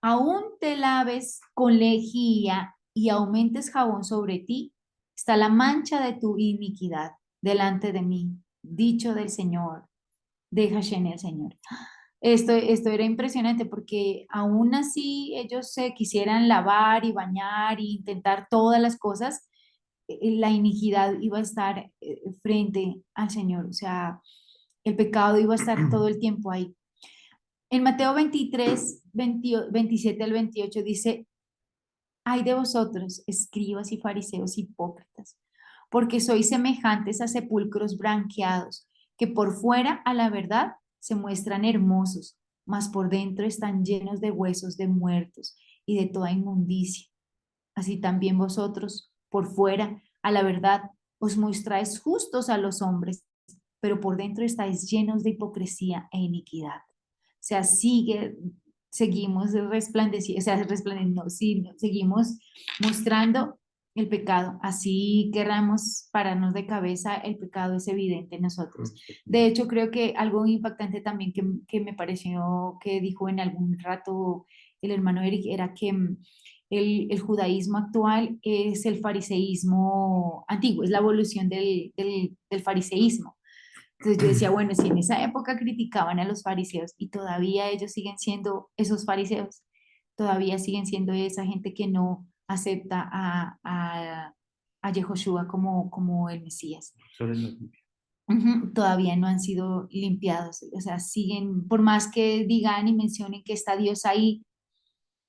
Aún te laves con lejía y aumentes jabón sobre ti, está la mancha de tu iniquidad delante de mí, dicho del Señor, de Hashem el Señor. Esto era impresionante porque aún así ellos se quisieran lavar y bañar e intentar todas las cosas, la iniquidad iba a estar frente al Señor, o sea, el pecado iba a estar todo el tiempo ahí. En Mateo 23, 27 al 28 dice, ay de vosotros, escribas y fariseos hipócritas, porque sois semejantes a sepulcros branqueados, que por fuera a la verdad se muestran hermosos, mas por dentro están llenos de huesos de muertos y de toda inmundicia. Así también vosotros, por fuera, a la verdad, os mostráis justos a los hombres, pero por dentro estáis llenos de hipocresía e iniquidad. O sea, seguimos resplandeciendo, o sea, resplandiendo, sí, seguimos mostrando el pecado. Así querramos pararnos de cabeza, el pecado es evidente en nosotros. De hecho, creo que algo impactante también que me pareció que dijo en algún rato el hermano Eric era que el judaísmo actual es el fariseísmo antiguo, es la evolución del fariseísmo. Entonces yo decía, bueno, si en esa época criticaban a los fariseos y todavía ellos siguen siendo esos fariseos, todavía siguen siendo esa gente que no acepta a Yehoshua como el Mesías. Solo en los- Todavía no han sido limpiados, o sea, siguen, por más que digan y mencionen que está Dios ahí,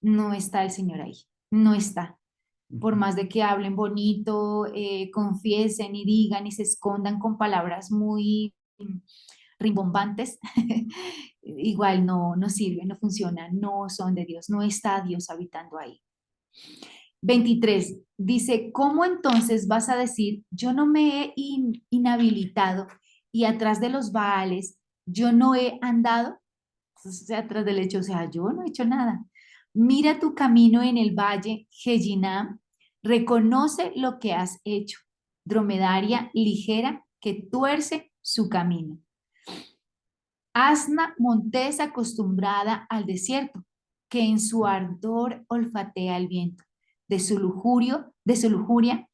no está el Señor ahí, no está. por Ujú. más de que hablen bonito, confiesen y digan y se escondan con palabras muy rimbombantes, igual no sirve, no funciona, no son de Dios, no está Dios habitando ahí. 23 dice, ¿cómo entonces vas a decir, yo no me he inhabilitado y atrás de los Baales yo no he andado? O sea, atrás del hecho, o sea, yo no he hecho nada. Mira tu camino en el valle, Gejinam, reconoce lo que has hecho, dromedaria ligera que tuerce su camino. Asna montés acostumbrada al desierto, que en su ardor olfatea el viento. De su lujuria,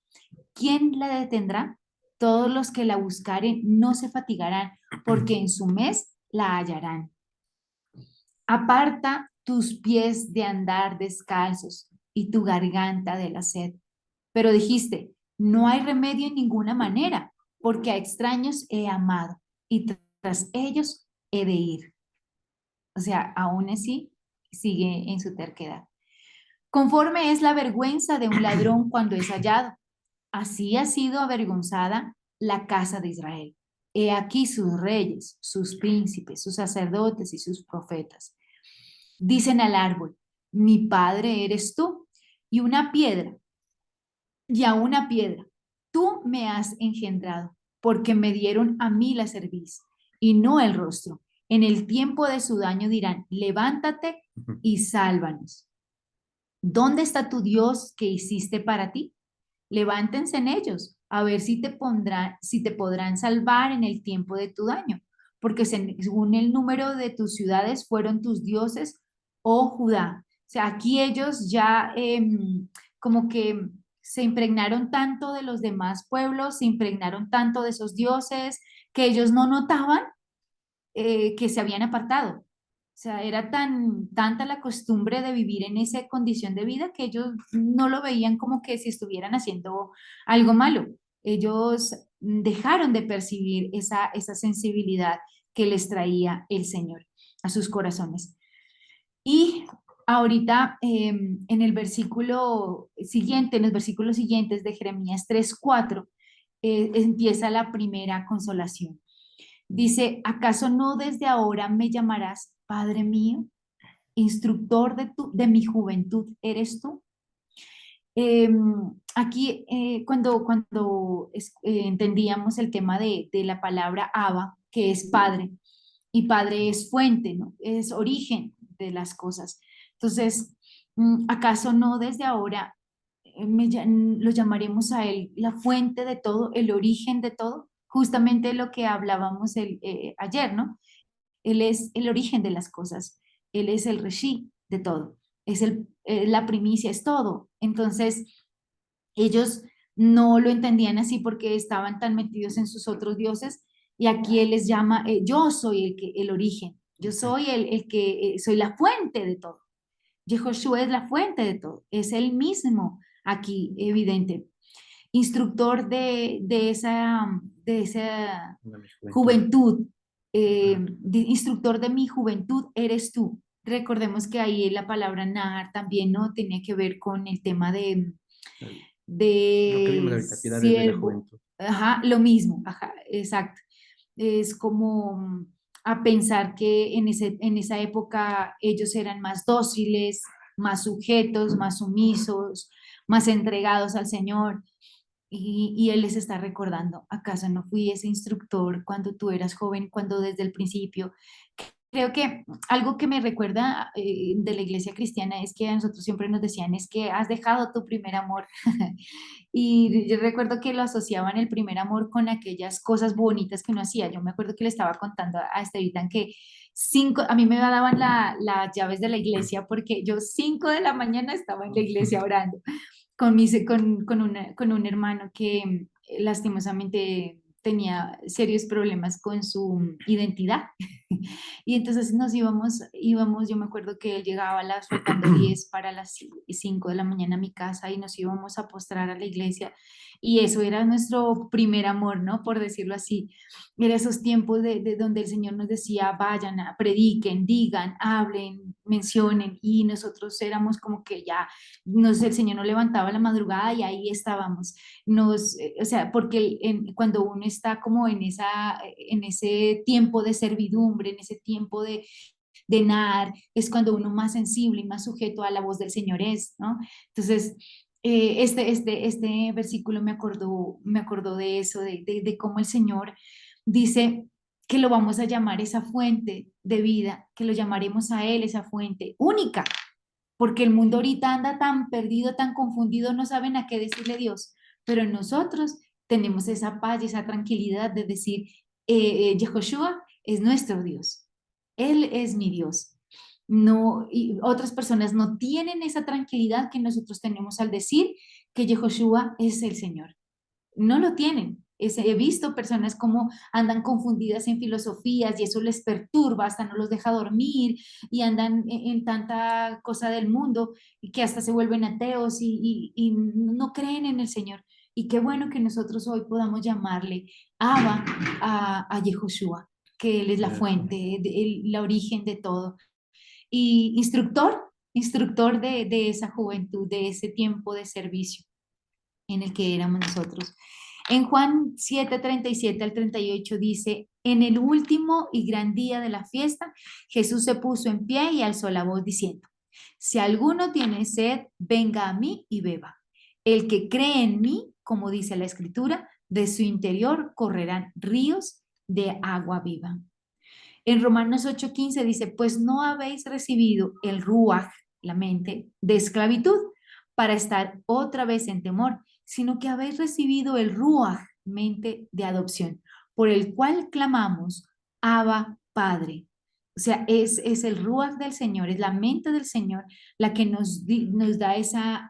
¿quién la detendrá? Todos los que la buscaren no se fatigarán, porque en su mes la hallarán. Aparta tus pies de andar descalzos y tu garganta de la sed. Pero dijiste, no hay remedio en ninguna manera, porque a extraños he amado y tras ellos he de ir. O sea, aún así sigue en su terquedad. Conforme es la vergüenza de un ladrón cuando es hallado, así ha sido avergonzada la casa de Israel. He aquí sus reyes, sus príncipes, sus sacerdotes y sus profetas. Dicen al árbol, mi padre eres tú, y una piedra, y a una piedra, tú me has engendrado, porque me dieron a mí la cerviz y no el rostro. En el tiempo de su daño dirán, levántate y sálvanos. ¿Dónde está tu Dios que hiciste para ti? Levántense en ellos, a ver si te podrán salvar en el tiempo de tu daño, porque según el número de tus ciudades fueron tus dioses, oh Judá. O sea, aquí ellos ya como que se impregnaron tanto de los demás pueblos, se impregnaron tanto de esos dioses, que ellos no notaban que se habían apartado. O sea, era tanta la costumbre de vivir en esa condición de vida que ellos no lo veían como que si estuvieran haciendo algo malo. Ellos dejaron de percibir esa sensibilidad que les traía el Señor a sus corazones. Y ahorita en el versículo siguiente, en los versículos siguientes de Jeremías 3:4, empieza la primera consolación. Dice, ¿acaso no desde ahora me llamarás Padre mío? Instructor de mi juventud, ¿eres tú? Eh, aquí, cuando entendíamos el tema de la palabra Abba, que es Padre, y Padre es fuente, ¿no? Es origen de las cosas. Entonces, ¿acaso no desde ahora lo llamaremos a Él la fuente de todo, el origen de todo? Justamente lo que hablábamos ayer, ¿no? Él es el origen de las cosas, Él es el Reshi de todo, es la primicia, es todo. Entonces, ellos no lo entendían así porque estaban tan metidos en sus otros dioses y aquí Él les llama, yo soy el origen, yo soy el que soy la fuente de todo. Yehoshua es la fuente de todo, es el mismo aquí evidente, instructor de esa Una mi juventud. juventud, Ajá. instructor de mi juventud eres tú. Recordemos que ahí la palabra Nahar también no tenía que ver con el tema El- Lo que vimos de ahorita, piedades de la siervo, juventud. ajá, lo mismo, ajá, exacto. Es como a pensar que en esa época ellos eran más dóciles, más sujetos, más sumisos, más entregados al Señor. Y Él les está recordando, ¿acaso no fui ese instructor cuando tú eras joven, cuando desde el principio? Creo que algo que me recuerda de la iglesia cristiana es que a nosotros siempre nos decían, es que has dejado tu primer amor. Y yo recuerdo que lo asociaban el primer amor con aquellas cosas bonitas que uno hacía. Yo me acuerdo que le estaba contando a Estevitan que a mí me daban las llaves de la iglesia porque yo 5 de la mañana estaba en la iglesia orando con un hermano que lastimosamente tenía serios problemas con su identidad. Y entonces íbamos, yo me acuerdo que él llegaba faltando 10 para las 5 de la mañana a mi casa y nos íbamos a postrar a la iglesia Y eso era nuestro primer amor, ¿no? Por decirlo así. Era esos tiempos de donde el Señor nos decía, vayan, prediquen, digan, hablen, mencionen, y nosotros éramos como que ya, el Señor nos levantaba a la madrugada y ahí estábamos. O sea, porque cuando uno está como en ese tiempo de servidumbre, en ese tiempo de nada, es cuando uno más sensible y más sujeto a la voz del Señor es, ¿no? Entonces, este versículo me acordó de eso, de cómo el Señor dice que lo vamos a llamar esa fuente de vida, que lo llamaremos a Él esa fuente única, porque el mundo ahorita anda tan perdido, tan confundido, no saben a qué decirle Dios, pero nosotros tenemos esa paz y esa tranquilidad de decir, Yehoshua es nuestro Dios, Él es mi Dios. No, y otras personas no tienen esa tranquilidad que nosotros tenemos al decir que Yehoshua es el Señor. No lo tienen. He visto personas como andan confundidas en filosofías y eso les perturba, hasta no los deja dormir y andan en tanta cosa del mundo y que hasta se vuelven ateos y no creen en el Señor. Y qué bueno que nosotros hoy podamos llamarle Abba a Yehoshua, que Él es la fuente, la origen de todo. Y instructor de esa juventud, de ese tiempo de servicio en el que éramos nosotros. En Juan 7:37 al 38 dice, en el último y gran día de la fiesta, Jesús se puso en pie y alzó la voz diciendo, si alguno tiene sed, venga a mí y beba. El que cree en mí, como dice la escritura, de su interior correrán ríos de agua viva. En Romanos 8:15 dice, pues no habéis recibido el ruaj, la mente, de esclavitud para estar otra vez en temor, sino que habéis recibido el ruaj, mente de adopción, por el cual clamamos, Abba, Padre. O sea, es el ruaj del Señor, es la mente del Señor la que nos da esa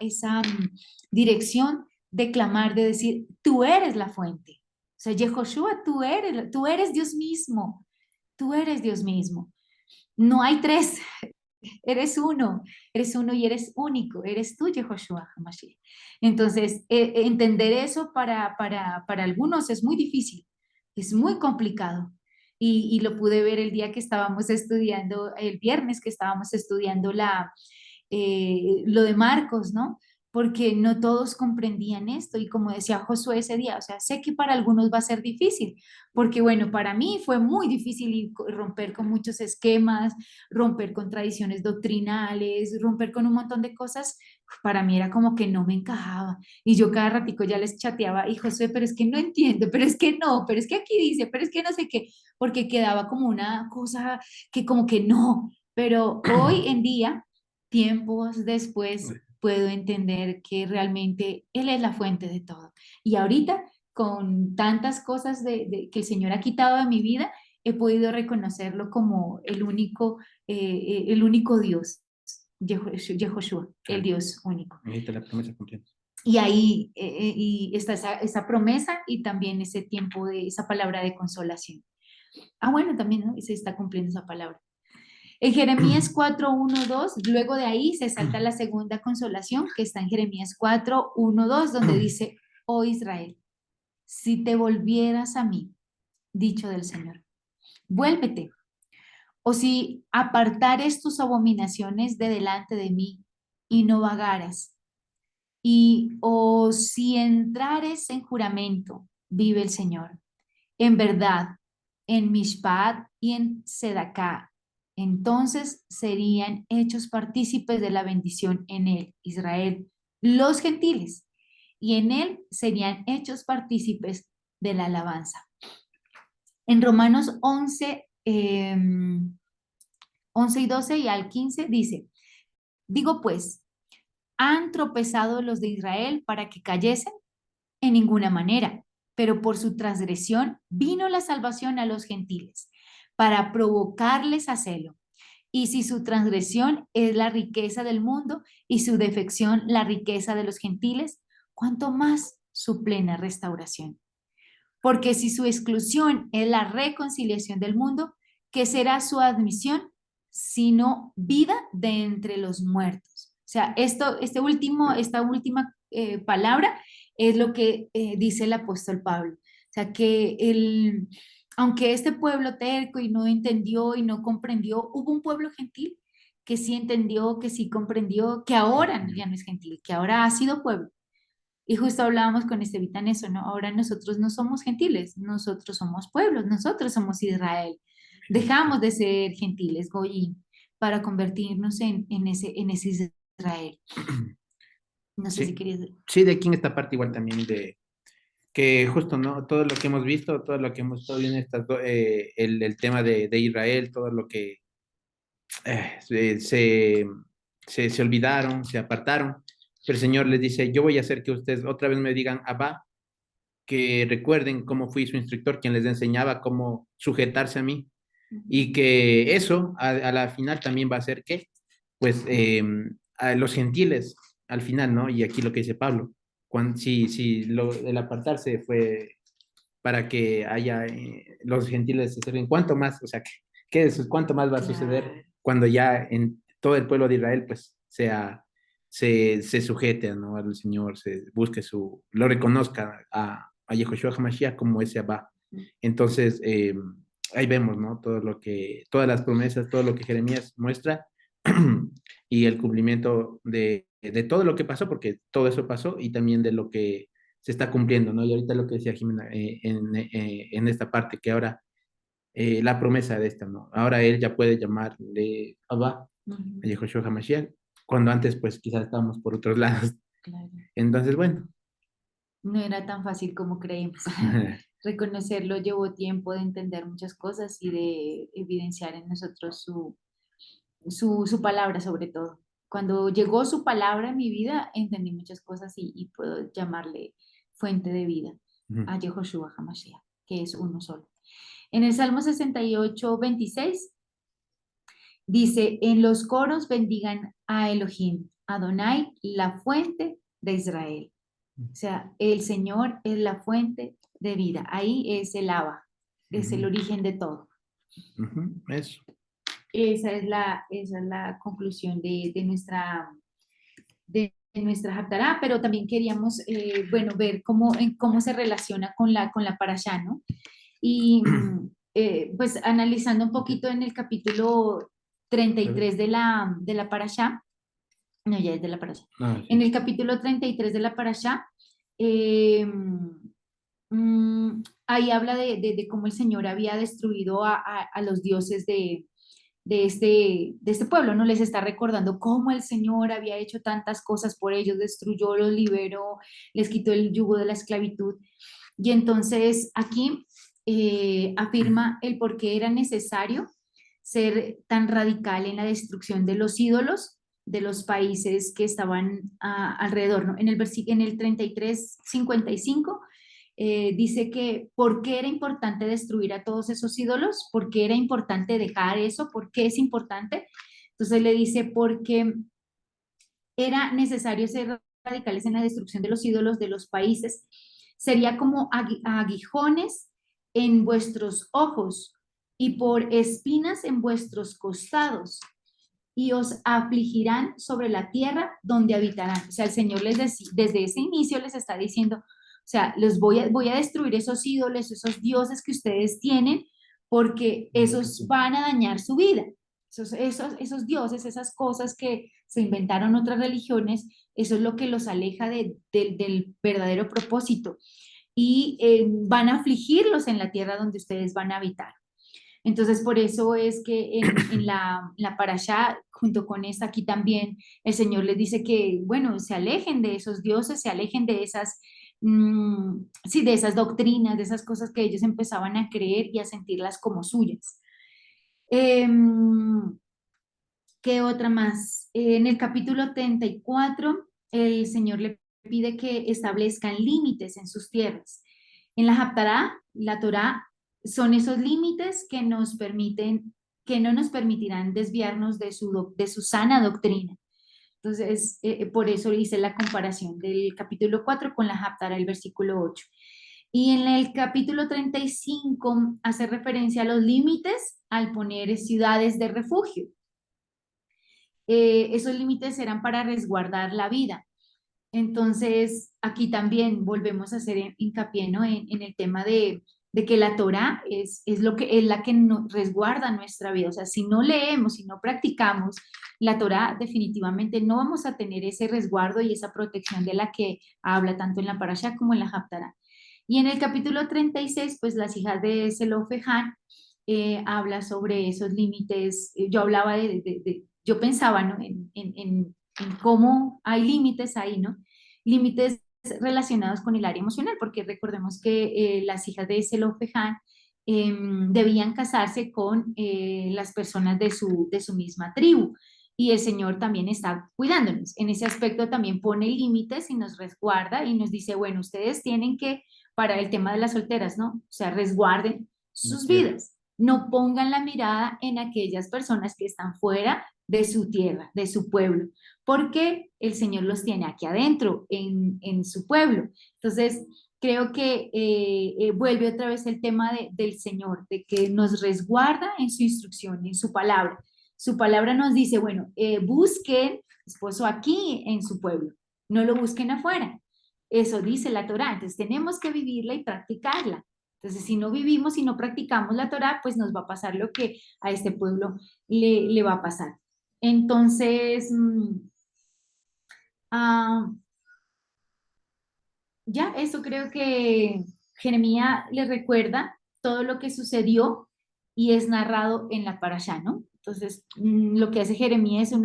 dirección de clamar, de decir, tú eres la fuente. O sea, Yehoshua, tú eres Dios mismo. Tú eres Dios mismo. No hay tres, eres uno y eres único, eres tú, Yehoshua HaMashiach. Entonces, entender eso para algunos es muy difícil, es muy complicado. Y lo pude ver el día que estábamos estudiando, el viernes que estábamos estudiando lo de Marcos, ¿no? Porque no todos comprendían esto y como decía Josué ese día, o sea, sé que para algunos va a ser difícil, porque bueno, para mí fue muy difícil romper con muchos esquemas, romper con tradiciones doctrinales, romper con un montón de cosas, para mí era como que no me encajaba y yo cada ratico ya les chateaba y Josué, pero es que no entiendo, pero es que no, pero es que aquí dice, pero es que no sé qué, porque quedaba como una cosa que como que no, pero hoy en día tiempos después puedo entender que realmente Él es la fuente de todo. Y ahorita, con tantas cosas que el Señor ha quitado de mi vida, he podido reconocerlo como el único Dios, Yehoshua, el Claro. Dios único. Ahí está la promesa cumplida. Y ahí y está esa promesa y también ese tiempo de esa palabra de consolación. Ah, bueno, también ¿no? Se está cumpliendo esa palabra. En Jeremías 4:1-2, luego de ahí se salta la segunda consolación que está en Jeremías 4:1-2, donde dice, oh Israel, si te volvieras a mí, dicho del Señor, vuélvete, o si apartares tus abominaciones de delante de mí y no vagaras, o si entrares en juramento, vive el Señor, en verdad, en Mishpat y en Sedacá. Entonces serían hechos partícipes de la bendición en él, Israel, los gentiles, y en él serían hechos partícipes de la alabanza. En Romanos 11 y 12 y al 15 dice, digo pues, ¿han tropezado los de Israel para que cayesen? En ninguna manera, pero por su transgresión vino la salvación a los gentiles, para provocarles a celo. Y si su transgresión es la riqueza del mundo y su defección la riqueza de los gentiles, ¿cuánto más su plena restauración? Porque si su exclusión es la reconciliación del mundo, ¿qué será su admisión? Sino vida de entre los muertos. O sea, esta última palabra es lo que dice el apóstol Pablo. O sea, aunque este pueblo terco y no entendió y no comprendió, hubo un pueblo gentil que sí entendió, que sí comprendió, que ahora ya no es gentil, que ahora ha sido pueblo. Y justo hablábamos con Estevita en eso, ¿no? Ahora nosotros no somos gentiles, nosotros somos pueblos, nosotros somos Israel. Dejamos de ser gentiles, Goyim, para convertirnos en ese Israel. No sé si Sí, querías... sí, de aquí en esta parte igual también de que justo, ¿no? Todo lo que hemos visto, todo lo que hemos estado viendo, el tema de Israel, todo lo que eh, se, se, se olvidaron, se apartaron. Pero el Señor les dice, yo voy a hacer que ustedes otra vez me digan Abba, que recuerden cómo fui su instructor, quien les enseñaba cómo sujetarse a mí, y que eso a la final también va a hacer que, pues, a los gentiles, al final, ¿no? Y aquí lo que dice Pablo, si el apartarse fue para que haya los gentiles se sirven, ¿cuánto más? O sea, ¿cuánto más va a suceder cuando ya en todo el pueblo de Israel, pues, se sujete, ¿no? Al Señor, se busque lo reconozca a Yehoshua HaMashiach como ese Abba. Entonces, ahí vemos, ¿no? Todas las promesas, todo lo que Jeremías muestra y el cumplimiento de todo lo que pasó, porque todo eso pasó y también de lo que se está cumpliendo, ¿no? Y ahorita lo que decía Jimena en esta parte, que ahora la promesa de esta, ¿no? Ahora él ya puede llamarle Abba, Ujú, a Yehoshua HaMashiach, cuando antes pues quizás estábamos por otros lados. claro. Entonces, bueno, No era tan fácil como creímos. Reconocerlo llevó tiempo de entender muchas cosas y de evidenciar en nosotros su palabra sobre todo. Cuando llegó su palabra en mi vida, entendí muchas cosas y puedo llamarle fuente de vida a Yehoshua HaMashiach, que es uno solo. En el Salmo 68:26 dice, en los coros bendigan a Elohim, Adonai, la fuente de Israel. O sea, el Señor es la fuente de vida. Ahí es el Abba, es el origen de todo. eso. Esa es la conclusión de nuestra Haftará, pero también queríamos, bueno, ver cómo se relaciona con la Parashá, ¿no? Y pues analizando un poquito en el capítulo 33 de la Parashá, no, ya es de la Parashá, Ah, en sí. el capítulo 33 de la Parashá, eh, ahí habla de cómo el Señor había destruido a los dioses de este pueblo, ¿no? Les está recordando cómo el Señor había hecho tantas cosas por ellos, destruyó, los liberó, les quitó el yugo de la esclavitud. Y entonces aquí afirma el por qué era necesario ser tan radical en la destrucción de los ídolos de los países que estaban alrededor, ¿no? En el 33:55 dice que por qué era importante destruir a todos esos ídolos, por qué era importante dejar eso, por qué es importante. Entonces le dice, porque era necesario ser radicales en la destrucción de los ídolos de los países, sería como aguijones en vuestros ojos y por espinas en vuestros costados y os afligirán sobre la tierra donde habitarán. O sea, el Señor desde ese inicio les está diciendo, o sea, voy a destruir esos ídolos, esos dioses que ustedes tienen, porque esos van a dañar su vida. Esos dioses, esas cosas que se inventaron otras religiones, eso es lo que los aleja del verdadero propósito. Y van a afligirlos en la tierra donde ustedes van a habitar. Entonces, por eso es que en la parashá, junto con esta aquí también, el Señor les dice que, bueno, se alejen de esos dioses, se alejen de sí, de esas doctrinas, de esas cosas que ellos empezaban a creer y a sentirlas como suyas. ¿Qué otra más? En el capítulo 34, el Señor le pide que establezcan límites en sus tierras. En la Haftará, la Torá, son esos límites que nos permiten, que no nos permitirán desviarnos de su sana doctrina. Entonces, por eso hice la comparación del capítulo 4 con la Haftará, el versículo 8. Y en el capítulo 35 hace referencia a los límites al poner ciudades de refugio. Esos límites eran para resguardar la vida. Entonces, aquí también volvemos a hacer hincapié, ¿no? En el tema de que la Torá es lo que, es la que nos resguarda nuestra vida. O sea, si no leemos, si no practicamos la Torá, definitivamente no vamos a tener ese resguardo y esa protección de la que habla tanto en la Parashá como en la Haftará. Y en el capítulo 36, pues las hijas de Zelofeján habla sobre esos límites. Yo hablaba yo pensaba, ¿no? En cómo hay límites ahí, ¿no? Límites relacionados con el área emocional, porque recordemos que las hijas de Zelofeján debían casarse con las personas de su misma tribu. Y el Señor también está cuidándonos. En ese aspecto también pone límites y nos resguarda y nos dice, bueno, ustedes tienen que, para el tema de las solteras, ¿no? O sea, resguarden sus Ya. vidas. No pongan la mirada en aquellas personas que están fuera de su tierra, de su pueblo, porque el Señor los tiene aquí adentro, en su pueblo. Entonces, creo que vuelve otra vez el tema del Señor, de que nos resguarda en su instrucción, en su palabra. Su palabra nos dice, bueno, busquen esposo aquí en su pueblo, no lo busquen afuera. Eso dice la Torá, entonces tenemos que vivirla y practicarla. Entonces, si no vivimos y no practicamos la Torá, pues nos va a pasar lo que a este pueblo le va a pasar. Entonces, ah, ya, eso creo que Jeremías le recuerda todo lo que sucedió y es narrado en la parashá, ¿no? Entonces, lo que hace Jeremías es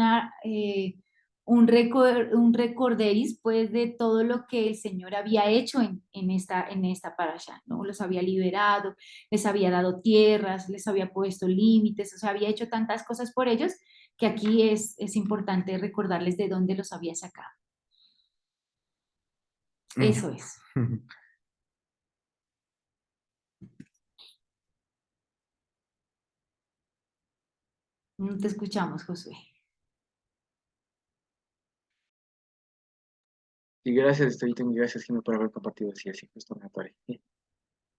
un recorderis, pues, de todo lo que el Señor había hecho en esta parashá, ¿no? Los había liberado, les había dado tierras, les había puesto límites, o sea, había hecho tantas cosas por ellos que aquí es importante recordarles de dónde los había sacado. Ya. Eso es. No te escuchamos, Josué. Y gracias, Estelita, y gracias, Jimmy, por haber compartido así, justo me parece.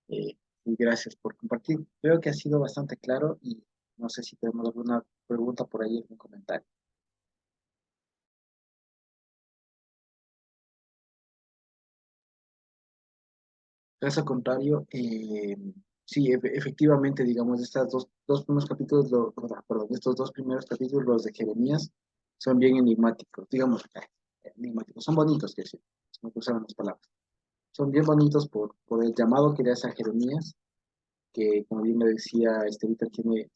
Y gracias por compartir. Creo que ha sido bastante claro y no sé si tenemos alguna pregunta por ahí, algún comentario. Caso contrario, sí, efectivamente, digamos, estas dos primeros capítulos, perdón, estos dos primeros capítulos, los de Jeremías, son bien enigmáticos, digamos, enigmáticos, son bonitos, que decir, se me cruzaron las palabras. Son bien bonitos por el llamado que le hace a Jeremías, que como bien me decía Estevita,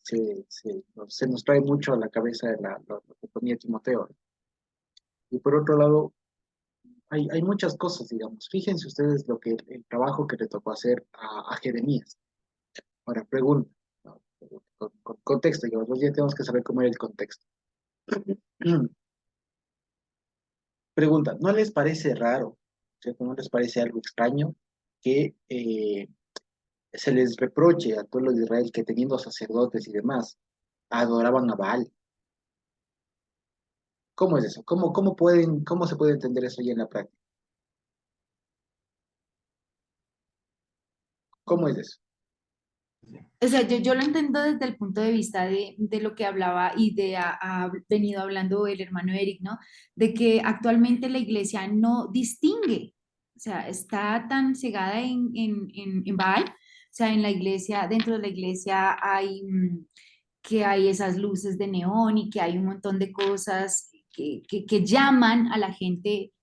se nos trae mucho a la cabeza lo que ponía Timoteo. Y por otro lado, hay muchas cosas, digamos. Fíjense ustedes el trabajo que le tocó hacer a Jeremías. Ahora, pregunta, ¿no? Con contexto, digamos, ya tenemos que saber cómo era el contexto. Pregunta, ¿no les parece raro, ¿cierto? ¿No les parece algo extraño que se les reproche al pueblo de Israel que teniendo sacerdotes y demás, adoraban a Baal? ¿Cómo es eso? ¿Cómo se puede entender eso ya en la práctica? ¿Cómo es eso? O sea, yo lo entiendo desde el punto de vista de lo que hablaba y ha venido hablando el hermano Eric, ¿no? De que actualmente la iglesia no distingue, o sea, está tan cegada en Baal, o sea, en la iglesia, dentro de la iglesia hay que hay esas luces de neón y que hay un montón de cosas que llaman a la gente,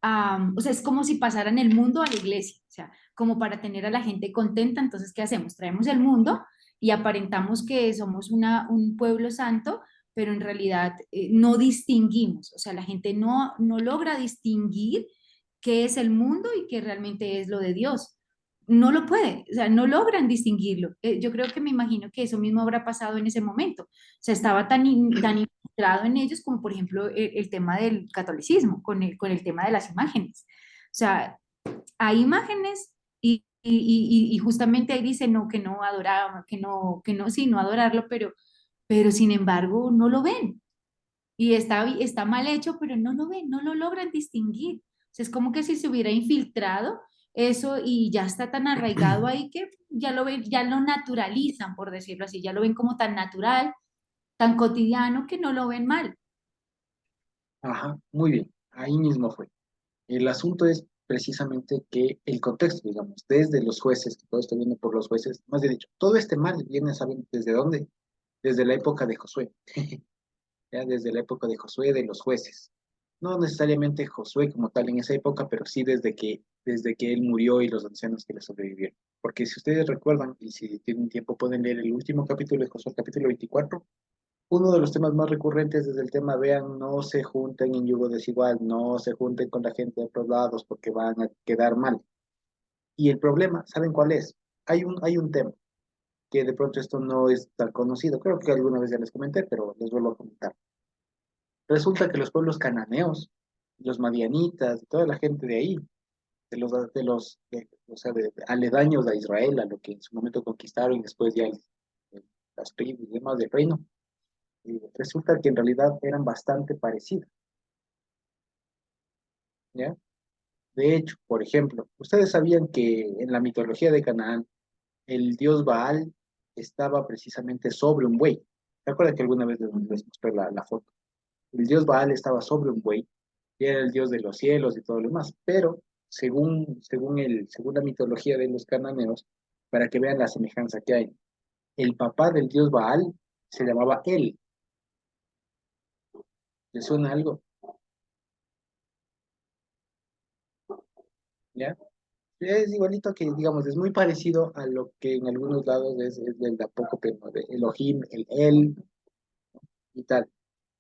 o sea, es como si pasaran el mundo a la iglesia, o sea, como para tener a la gente contenta. Entonces, ¿qué hacemos? Traemos el mundo y aparentamos que somos un pueblo santo, pero en realidad no distinguimos, o sea, la gente no logra distinguir qué es el mundo y qué realmente es lo de Dios. No lo puede, o sea, no logran distinguirlo. Yo creo que me imagino que eso mismo habrá pasado en ese momento. O sea, estaba tan infiltrado en ellos como, por ejemplo, el tema del catolicismo, con el tema de las imágenes. O sea, hay imágenes y justamente ahí dice no, que no adoraba, que no, sí, no adorarlo, pero sin embargo no lo ven. Y está mal hecho, pero no lo ven, no lo logran distinguir. O sea, es como que si se hubiera infiltrado eso y ya está tan arraigado ahí que ya lo ven, ya lo naturalizan, por decirlo así, ya lo ven como tan natural, tan cotidiano que no lo ven mal. Ajá, muy bien, ahí mismo fue. El asunto es precisamente que el contexto, digamos, desde los jueces, que todo esto viene por los jueces, más bien dicho, todo este mal viene, ¿saben desde dónde? Desde la época de Josué, ya desde la época de Josué, de los jueces. No necesariamente Josué como tal en esa época, pero sí desde que él murió y los ancianos que le sobrevivieron. Porque si ustedes recuerdan, y si tienen tiempo pueden leer el último capítulo de Josué, el capítulo 24. Uno de los temas más recurrentes es el tema, vean, no se junten en yugo desigual, no se junten con la gente de otros lados porque van a quedar mal. Y el problema, ¿saben cuál es? Hay un tema que de pronto esto no es tan conocido, creo que alguna vez ya les comenté, pero les vuelvo a comentar. Resulta que los pueblos cananeos, los madianitas, toda la gente de ahí, o sea, de aledaños a Israel, a lo que en su momento conquistaron y después ya las tribus y demás del reino, resulta que en realidad eran bastante parecidos, ¿ya? De hecho, por ejemplo, ustedes sabían que en la mitología de Canaán, el dios Baal estaba precisamente sobre un buey. ¿Se acuerdan que alguna vez les mostré la foto? El dios Baal estaba sobre un buey, y era el dios de los cielos y todo lo demás, pero según la mitología de los cananeos, para que vean la semejanza que hay, el papá del dios Baal se llamaba El. ¿Les suena algo? ¿Ya? Es igualito que, digamos, es muy parecido a lo que en algunos lados es del apócope, ¿no? De Elohim, el El y tal,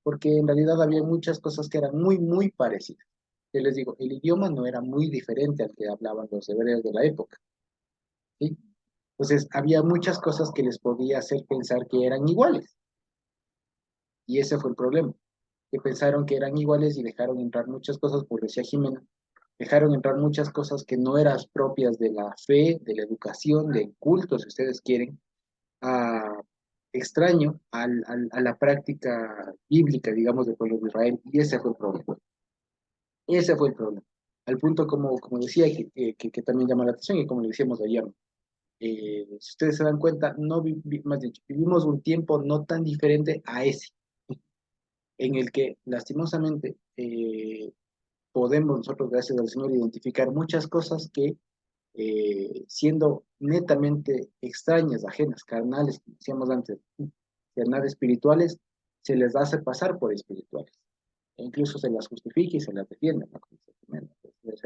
porque en realidad había muchas cosas que eran muy, muy parecidas. Yo les digo, el idioma no era muy diferente al que hablaban los hebreos de la época, ¿sí? Entonces, había muchas cosas que les podía hacer pensar que eran iguales, y ese fue el problema, que pensaron que eran iguales y dejaron entrar muchas cosas, por decía Jimena, dejaron entrar muchas cosas que no eran propias de la fe, de la educación, del culto, si ustedes quieren, a, extraño a la práctica bíblica, digamos, del pueblo de Israel, y ese fue el problema. Ese fue el problema. Al punto, como decía, que también llama la atención, y como le decíamos ayer, si ustedes se dan cuenta, no más dicho, vivimos un tiempo no tan diferente a ese, en el que lastimosamente podemos nosotros, gracias al Señor, identificar muchas cosas que siendo netamente extrañas, ajenas, carnales, como decíamos antes, carnales espirituales, se les hace pasar por espirituales. E incluso se las justifica y se las defiende, ¿no?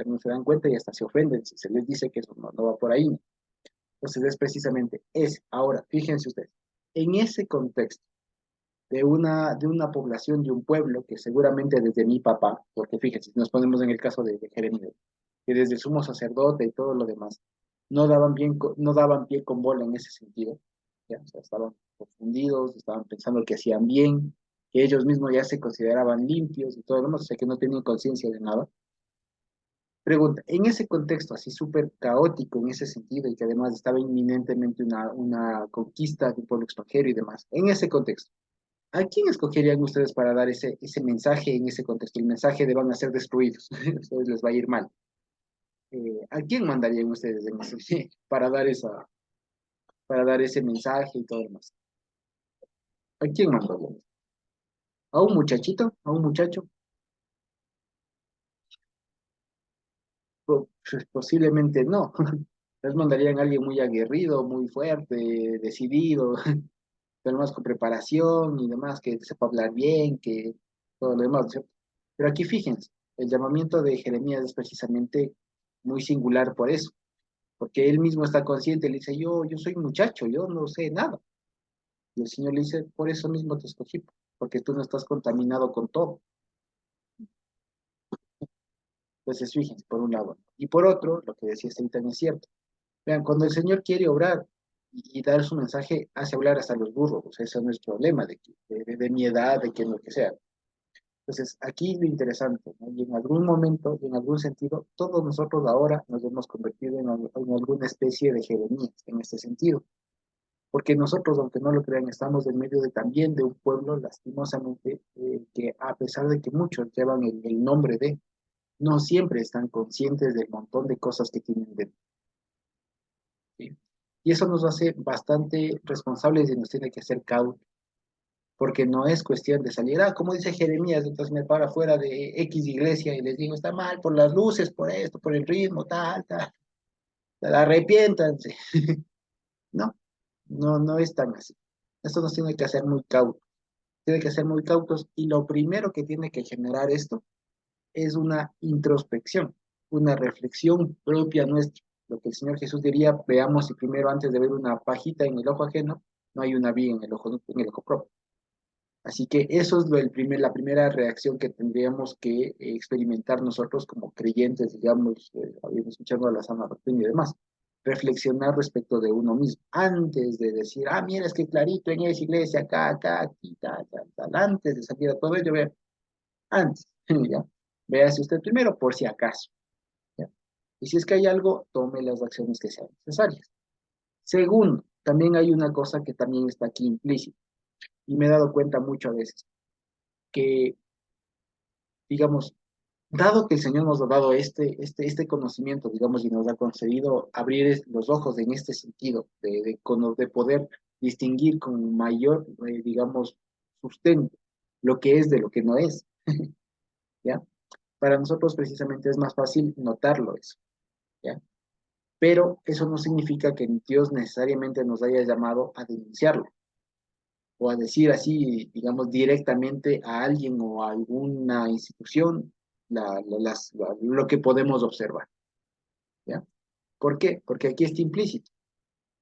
No se dan cuenta y hasta se ofenden si se les dice que eso no va por ahí. Entonces es precisamente ese. Ahora, fíjense ustedes, en ese contexto de una población, de un pueblo, que seguramente desde mi papá, porque fíjense, si nos ponemos en el caso de Jeremías, que desde el sumo sacerdote y todo lo demás, no daban pie con bola en ese sentido, ¿ya? O sea, estaban confundidos, estaban pensando que hacían bien, que ellos mismos ya se consideraban limpios y todo lo demás, o sea, que no tenían conciencia de nada. Pregunta, en ese contexto así súper caótico en ese sentido y que además estaba inminentemente una conquista de un pueblo extranjero y demás, en ese contexto, ¿a quién escogerían ustedes para dar ese mensaje en ese contexto? El mensaje de van a ser destruidos, a ustedes les va a ir mal. ¿A quién mandarían ustedes en ese, para dar ese mensaje y todo lo demás? ¿A quién mandarían? ¿A un muchachito? ¿A un muchacho? Posiblemente no. Les mandarían a alguien muy aguerrido, muy fuerte, decidido, además con preparación y demás, que sepa hablar bien, que todo lo demás, ¿cierto? Pero aquí fíjense, el llamamiento de Jeremías es precisamente muy singular por eso, porque él mismo está consciente, le dice, yo soy un muchacho, yo no sé nada. Y el Señor le dice, por eso mismo te escogí, porque tú no estás contaminado con todo. Entonces, fíjense, por un lado. Y por otro, lo que decía Seitan es cierto. Vean, cuando el Señor quiere obrar y dar su mensaje, hace hablar hasta los burros. O sea, ese no es problema de mi edad, de que lo que sea. Entonces, aquí lo interesante, ¿no? Y en algún momento, y en algún sentido, todos nosotros ahora nos hemos convertido en alguna especie de Jeremías en este sentido. Porque nosotros, aunque no lo crean, estamos en medio de también de un pueblo, lastimosamente, que a pesar de que muchos llevan el nombre de, no siempre están conscientes del montón de cosas que tienen dentro. ¿Sí? Y eso nos hace bastante responsables y nos tiene que hacer cautos. porque no es cuestión de salir, como dice Jeremías, entonces me paro afuera de X iglesia y les digo, está mal por las luces, por esto, por el ritmo, tal, arrepiéntanse. No, no es tan así. Esto nos tiene que hacer muy cautos, tiene que ser muy cautos, y lo primero que tiene que generar esto es una introspección, una reflexión propia nuestra. Lo que el Señor Jesús diría, veamos si primero antes de ver una pajita en el ojo ajeno, no hay una viga en el ojo propio. Así que eso es la primera reacción que tendríamos que experimentar nosotros como creyentes, digamos, escuchando a la sana doctrina y demás. Reflexionar respecto de uno mismo, antes de decir, mira, es que clarito en esa iglesia, acá, aquí, tal, antes de salir a todo ello, vea, antes, ¿ya? Véase usted primero por si acaso, ¿ya? Y si es que hay algo, tome las acciones que sean necesarias. Segundo, también hay una cosa que también está aquí implícita, y me he dado cuenta muchas veces, que, digamos, dado que el Señor nos ha dado este conocimiento, digamos, y nos ha concedido abrir los ojos en este sentido, de poder distinguir con mayor, digamos, sustento lo que es de lo que no es, ¿ya? Para nosotros precisamente es más fácil notarlo eso, ¿ya? Pero eso no significa que Dios necesariamente nos haya llamado a denunciarlo o a decir así, digamos, directamente a alguien o a alguna institución lo que podemos observar, ¿ya? ¿Por qué? Porque aquí está implícito.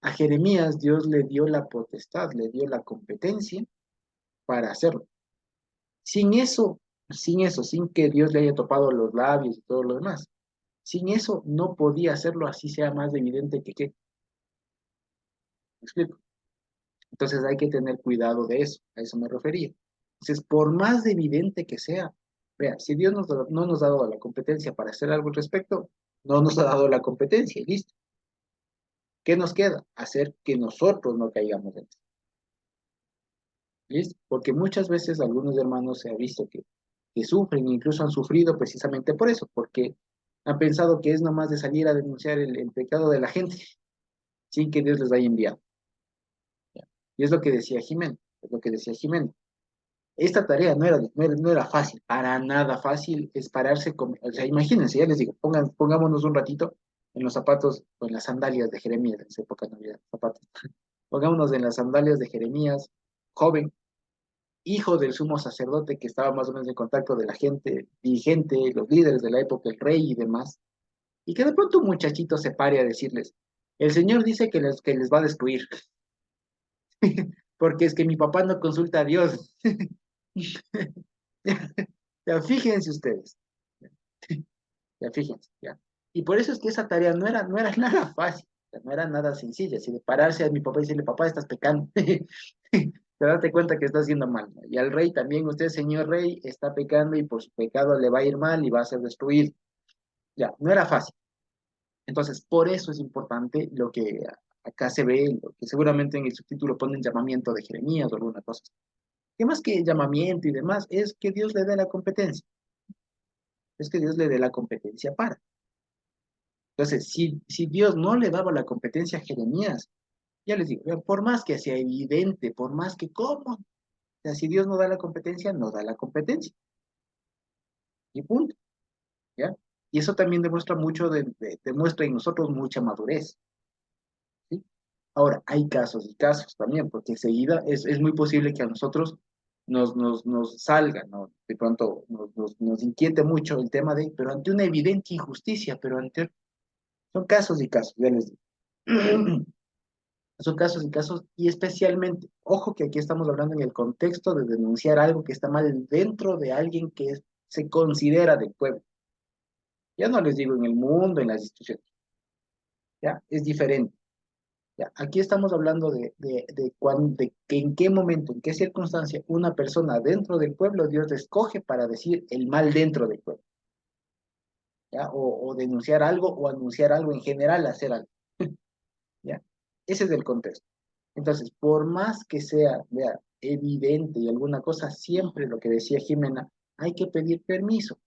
A Jeremías Dios le dio la potestad, le dio la competencia para hacerlo. Sin eso, sin que Dios le haya topado los labios y todo lo demás, sin eso no podía hacerlo, así sea más evidente que qué. ¿Me explico? Entonces hay que tener cuidado de eso, a eso me refería. Entonces, por más evidente que sea, vea, si Dios no nos ha dado la competencia para hacer algo al respecto, no nos ha dado la competencia y listo. ¿Qué nos queda? Hacer que nosotros no caigamos dentro. ¿Listo? Porque muchas veces algunos hermanos se ha visto que sufren, incluso han sufrido precisamente por eso, porque han pensado que es nomás de salir a denunciar el pecado de la gente sin que Dios les haya enviado. ¿Ya? Y es lo que decía Jimena, es lo que decía Jimena. Esta tarea no era fácil, para nada fácil, es pararse con, o sea, imagínense, ya les digo, pongámonos un ratito en los zapatos o en las sandalias de Jeremías, en esa época no había zapatos, pongámonos en las sandalias de Jeremías, joven, hijo del sumo sacerdote que estaba más o menos en contacto de la gente, dirigente, los líderes de la época, el rey y demás, y que de pronto un muchachito se pare a decirles, el Señor dice que les va a destruir, porque es que mi papá no consulta a Dios. Ya fíjense ustedes, ya fíjense, ya. Y por eso es que esa tarea no era nada fácil, no era nada sencilla, así de pararse a mi papá y decirle, papá, estás pecando. Te date cuenta que está haciendo mal, ¿no? Y al rey también, usted, señor rey, está pecando y por su pecado le va a ir mal y va a ser destruido. Ya, no era fácil. Entonces, por eso es importante lo que acá se ve, lo que seguramente en el subtítulo ponen llamamiento de Jeremías o alguna cosa. Que más que llamamiento y demás, es que Dios le dé la competencia. Es que Dios le dé la competencia para. Entonces, si Dios no le daba la competencia a Jeremías, ya les digo, por más que sea evidente, por más que, ¿cómo? O sea, si Dios no da la competencia, no da la competencia. Y punto, ¿ya? Y eso también demuestra mucho, demuestra en nosotros mucha madurez, ¿sí? Ahora, hay casos y casos también, porque enseguida es muy posible que a nosotros nos salga, ¿no? De pronto nos inquiete mucho el tema de, pero ante una evidente injusticia, pero ante, son casos y casos, ya les digo. Son casos y casos, y especialmente, ojo que aquí estamos hablando en el contexto de denunciar algo que está mal dentro de alguien que se considera del pueblo. Ya no les digo en el mundo, en las instituciones, ya, es diferente. Ya, aquí estamos hablando de que en qué momento, en qué circunstancia una persona dentro del pueblo Dios le escoge para decir el mal dentro del pueblo, ¿ya? O denunciar algo o anunciar algo en general, hacer algo, ¿ya? Ese es el contexto. Entonces, por más que sea, vea, evidente y alguna cosa, siempre lo que decía Jimena, hay que pedir permiso.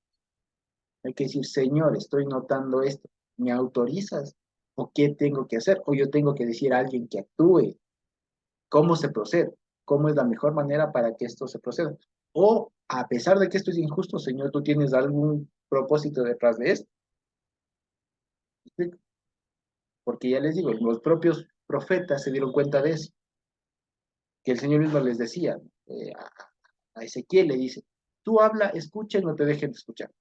Hay que decir, Señor, estoy notando esto, ¿me autorizas? ¿O qué tengo que hacer? O yo tengo que decir a alguien que actúe, ¿cómo se procede? cómo es la mejor manera para que esto se proceda. O, a pesar de que esto es injusto, Señor, tú tienes algún propósito detrás de esto. ¿Sí? Porque ya les digo, los propios profetas se dieron cuenta de eso, que el Señor mismo les decía, a Ezequiel le dice, tú habla, escucha y no te dejen de escuchar.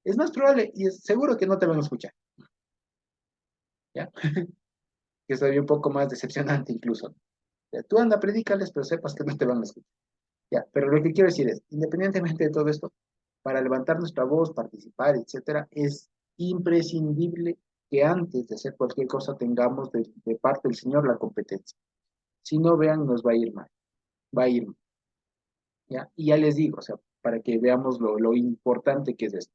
Es más probable y es seguro que no te van a escuchar. ¿Ya? Que es todavía un poco más decepcionante incluso. Ya, tú anda, predícales, pero sepas que no te van a escuchar. Ya, pero lo que quiero decir es, independientemente de todo esto, para levantar nuestra voz, participar, etcétera, es imprescindible que antes de hacer cualquier cosa tengamos de parte del Señor la competencia. Si no, vean, nos va a ir mal, va a ir mal. ¿Ya? Y ya les digo, o sea, para que veamos lo importante que es esto.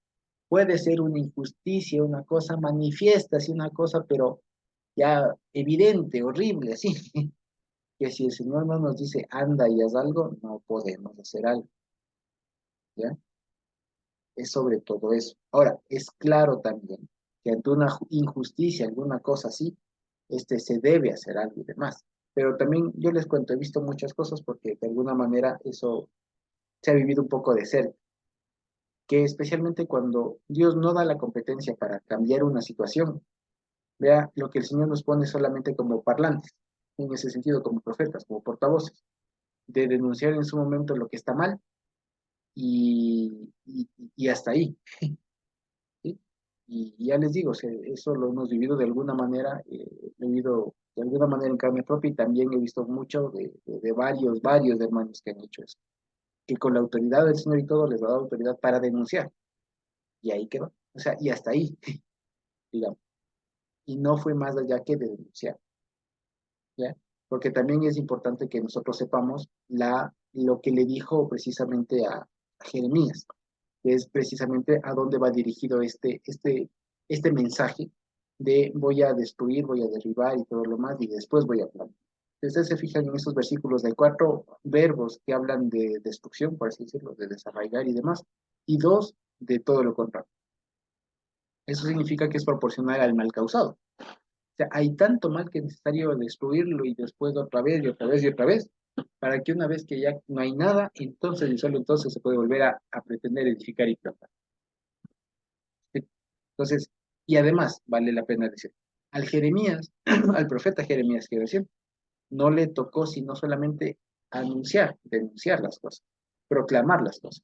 Puede ser una injusticia, una cosa manifiesta, así una cosa, pero ya evidente, horrible, así, que si el Señor no nos dice, anda y haz algo, no podemos hacer algo, ¿ya? Es sobre todo eso. Ahora, es claro también que ante una injusticia, alguna cosa así, se debe hacer algo y demás. Pero también yo les cuento, he visto muchas cosas porque de alguna manera eso se ha vivido un poco de cerca, que especialmente cuando Dios no da la competencia para cambiar una situación, vea lo que el Señor nos pone solamente como parlantes, en ese sentido, como profetas, como portavoces, de denunciar en su momento lo que está mal y hasta ahí. ¿Sí? Y ya les digo, o sea, eso lo hemos vivido de alguna manera, he vivido de alguna manera en carne propia y también he visto mucho de varios hermanos que han hecho eso, que con la autoridad del Señor y todo les ha dado autoridad para denunciar, y ahí quedó, o sea, y hasta ahí, digamos, y no fue más allá que de denunciar, ¿ya? Porque también es importante que nosotros sepamos lo que le dijo precisamente a Jeremías, que es precisamente a dónde va dirigido este mensaje de voy a destruir, voy a derribar y todo lo más, y después voy a plantar. Ustedes se fijan en estos versículos, de 4 verbos que hablan de destrucción, por así decirlo, de desarraigar y demás, y 2 de todo lo contrario. Eso significa que es proporcional al mal causado. O sea, hay tanto mal que es necesario destruirlo y después otra vez y otra vez y otra vez, para que una vez que ya no hay nada, entonces y solo entonces se puede volver a pretender edificar y plantar. ¿Sí? Entonces, y además, vale la pena decir, al Jeremías, al profeta Jeremías, quiero decir, no le tocó sino solamente anunciar, denunciar las cosas, proclamar las cosas.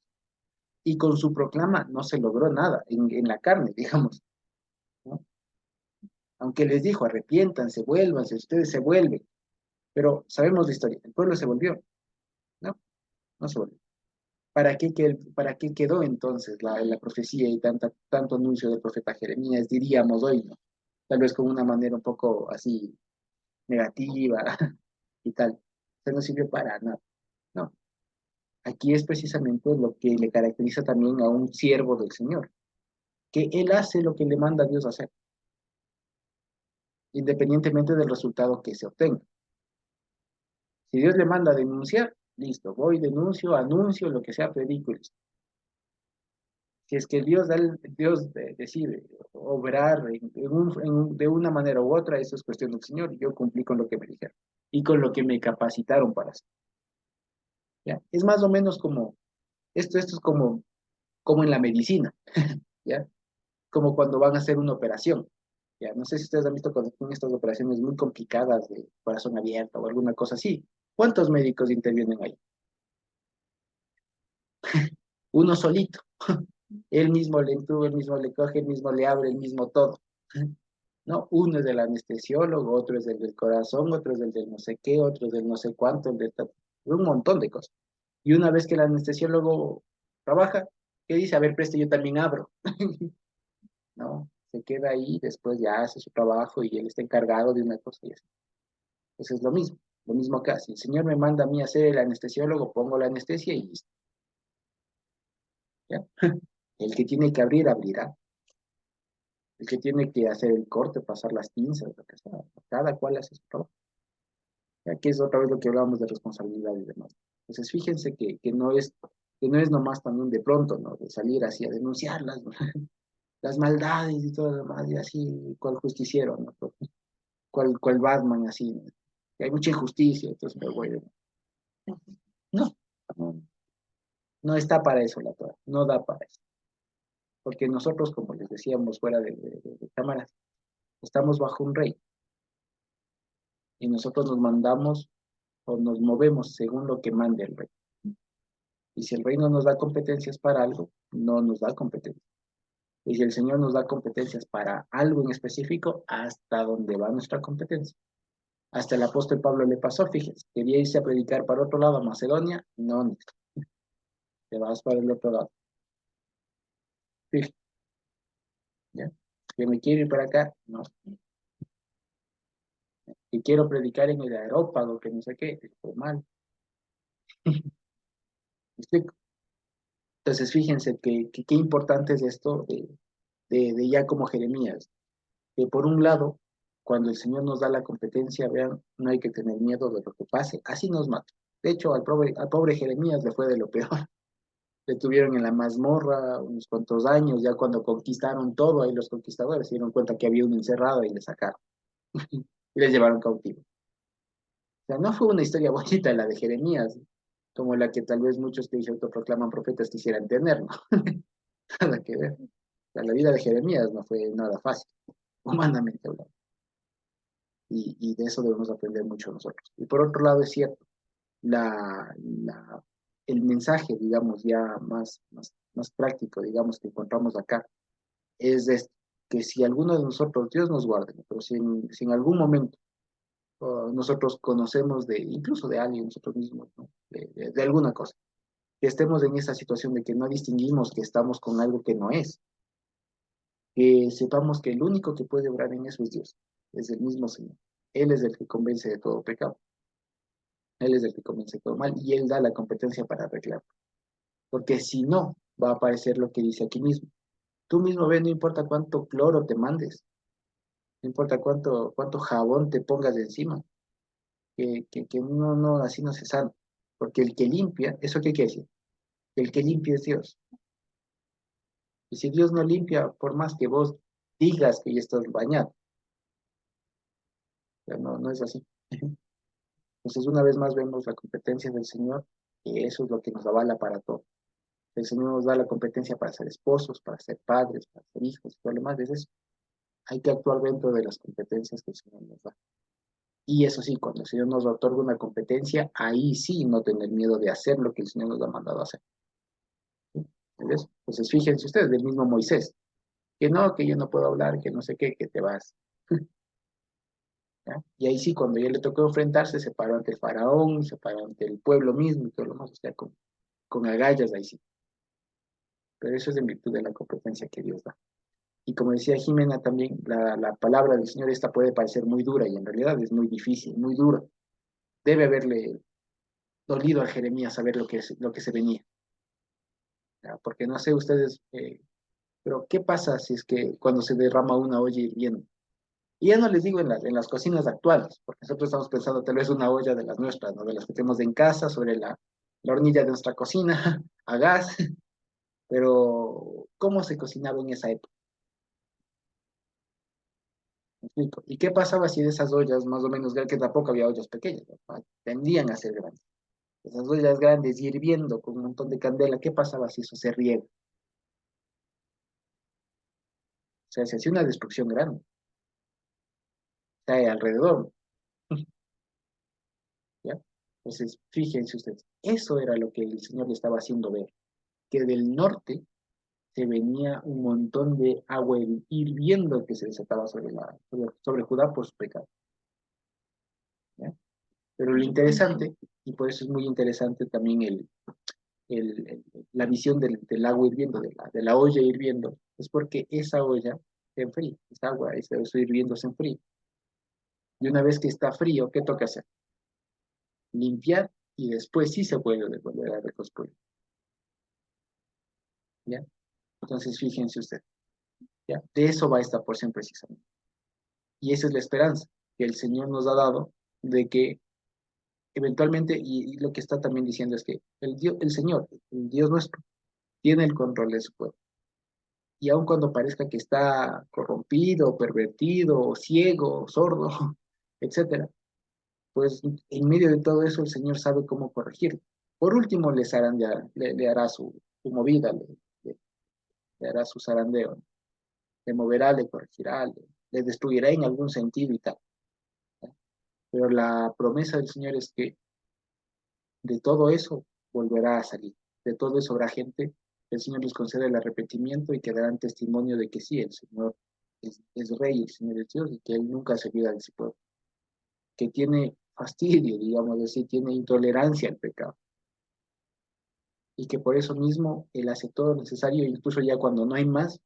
Y con su proclama no se logró nada en la carne, digamos, ¿no? Aunque les dijo, arrepiéntanse, vuélvanse, ustedes se vuelven. Pero sabemos la historia, el pueblo se volvió, ¿no? No se volvió. ¿Para qué quedó entonces la profecía y tanto anuncio del profeta Jeremías, diríamos hoy, ¿no? Tal vez con una manera un poco así negativa y tal. Eso no sirvió para nada, ¿no? Aquí es precisamente lo que le caracteriza también a un siervo del Señor, que él hace lo que le manda a Dios hacer, independientemente del resultado que se obtenga. Si Dios le manda a denunciar, listo, voy, denuncio, anuncio, lo que sea, predico y listo. Si es que Dios decide obrar de una manera u otra, eso es cuestión del Señor, y yo cumplí con lo que me dijeron y con lo que me capacitaron para hacer. ¿Ya? Es más o menos como, esto es como en la medicina, ¿ya? Como cuando van a hacer una operación. ¿Ya? No sé si ustedes han visto cuando tienen estas operaciones muy complicadas de corazón abierto o alguna cosa así. ¿Cuántos médicos intervienen ahí? Uno solito. Él mismo le entuba, él mismo le coge, él mismo le abre, él mismo todo. ¿No? Uno es del anestesiólogo, otro es el del corazón, otro es el del no sé qué, otro es del no sé cuánto, un montón de cosas. Y una vez que el anestesiólogo trabaja, ¿qué dice? A ver, preste, yo también abro. ¿No? Se queda ahí, después ya hace su trabajo y él está encargado de una cosa y eso. Eso es lo mismo acá. Si el Señor me manda a mí a ser el anestesiólogo, pongo la anestesia y listo. ¿Ya? El que tiene que abrir, abrirá. El que tiene que hacer el corte, pasar las pinzas, lo que sea. Cada cual hace su trabajo. Ya que es otra vez lo que hablábamos de responsabilidad y demás. Entonces, fíjense que no es nomás también de pronto, ¿no? De salir así a denunciar las maldades y todo lo demás, y así, cual justiciero, ¿no? Cual Batman, así, ¿no? Que hay mucha injusticia, entonces me voy. No, no, no está para eso la Torah, no da para eso. Porque nosotros, como les decíamos fuera de cámaras, estamos bajo un rey y nosotros nos mandamos o nos movemos según lo que mande el rey. Y si el rey no nos da competencias para algo, no nos da competencias. Y si el Señor nos da competencias para algo en específico, hasta donde va nuestra competencia. Hasta el apóstol Pablo le pasó, fíjense, quería irse a predicar para otro lado, a Macedonia, no, te vas para el otro lado. Fíjense, ¿ya? Que me quiero ir para acá, no. Que quiero predicar en el aerópago, que no sé qué, es mal. ¿Me explico? Entonces, fíjense que qué importante es esto de ya como Jeremías, que por un lado, cuando el Señor nos da la competencia, vean, no hay que tener miedo de lo que pase, así nos mata. De hecho, al pobre Jeremías le fue de lo peor. Le tuvieron en la mazmorra unos cuantos años, ya cuando conquistaron todo, ahí los conquistadores se dieron cuenta que había uno encerrado y le sacaron y les llevaron cautivo. O sea, no fue una historia bonita la de Jeremías, como la que tal vez muchos que se autoproclaman profetas quisieran tener, ¿no? Nada que ver. O sea, la vida de Jeremías no fue nada fácil, humanamente hablando. Y de eso debemos aprender mucho nosotros. Y por otro lado, es cierto, la, la, el mensaje, digamos, ya más práctico, digamos, que encontramos acá, es de esto, que si alguno de nosotros, Dios nos guarde, ¿no? Pero si en algún momento nosotros conocemos incluso de alguien, nosotros mismos, ¿no? De alguna cosa, que estemos en esa situación de que no distinguimos que estamos con algo que no es, que sepamos que el único que puede obrar en eso es Dios, es el mismo Señor. Él es el que convence de todo pecado, Él es el que convence de todo mal y Él da la competencia para arreglarlo. Porque si no, va a aparecer lo que dice aquí mismo. Tú mismo ves, no importa cuánto cloro te mandes, no importa cuánto jabón te pongas de encima, que no, así no se sana. Porque el que limpia, ¿eso qué quiere decir? El que limpia es Dios. Y si Dios no limpia, por más que vos digas que ya estás bañado, pero no es así. Entonces, una vez más vemos la competencia del Señor, y eso es lo que nos avala para todo. El Señor nos da la competencia para ser esposos, para ser padres, para ser hijos, y todo lo demás. Es eso. Hay que actuar dentro de las competencias que el Señor nos da. Y eso sí, cuando el Señor nos otorga una competencia, ahí sí no tener miedo de hacer lo que el Señor nos ha mandado a hacer. ¿Entiendes? Entonces, fíjense ustedes, del mismo Moisés, que no, que yo no puedo hablar, que no sé qué, que te vas. ¿Ya? Y ahí sí, cuando ya le tocó enfrentarse, se paró ante el faraón, se paró ante el pueblo mismo y todo lo demás, o sea, con agallas ahí sí. Pero eso es en virtud de la competencia que Dios da. Y como decía Jimena también, la palabra del Señor esta puede parecer muy dura y en realidad es muy difícil, muy dura. Debe haberle dolido a Jeremías saber lo que se venía. ¿Ya? Porque no sé ustedes, pero ¿qué pasa si es que cuando se derrama una olla hirviendo? Y ya no les digo en las cocinas actuales, porque nosotros estamos pensando tal vez una olla de las nuestras, ¿no? De las que tenemos en casa, sobre la hornilla de nuestra cocina, a gas, pero ¿cómo se cocinaba en esa época? ¿Me explico? ¿Y qué pasaba si de esas ollas, más o menos, que tampoco había ollas pequeñas, ¿no? Tendían a ser grandes? Esas ollas grandes hirviendo con un montón de candela, ¿qué pasaba si eso se riega? O sea, se hacía una destrucción grande, cae alrededor, ¿ya? Entonces, fíjense ustedes, eso era lo que el Señor le estaba haciendo ver, que del norte se venía un montón de agua hirviendo que se desataba sobre Judá por su pecado, ¿ya? Pero lo interesante, y por eso es muy interesante también la visión del agua hirviendo, de la olla hirviendo, es porque esa olla se enfría, esa agua, eso hirviendo se enfría. Y una vez que está frío, ¿qué toca hacer? Limpiar y después sí se puede volver a reconstruir. ¿Ya? Entonces, fíjense usted, ¿ya? De eso va esta porción precisamente. Y esa es la esperanza que el Señor nos ha dado de que eventualmente, y lo que está también diciendo es que el Señor, el Dios nuestro, tiene el control de su pueblo. Y aun cuando parezca que está corrompido, pervertido, ciego, sordo, etcétera, pues en medio de todo eso el Señor sabe cómo corregir. Por último, le hará su movida, le hará su zarandeo, ¿no? Le moverá, le corregirá, le destruirá en algún sentido y tal. Pero la promesa del Señor es que de todo eso volverá a salir. De todo eso habrá gente, el Señor les concede el arrepentimiento y que darán testimonio de que sí, el Señor es Rey, el Señor es Dios y que Él nunca se olvida de su pueblo. Que tiene fastidio, digamos así, tiene intolerancia al pecado. Y que por eso mismo Él hace todo lo necesario, incluso ya cuando no hay más,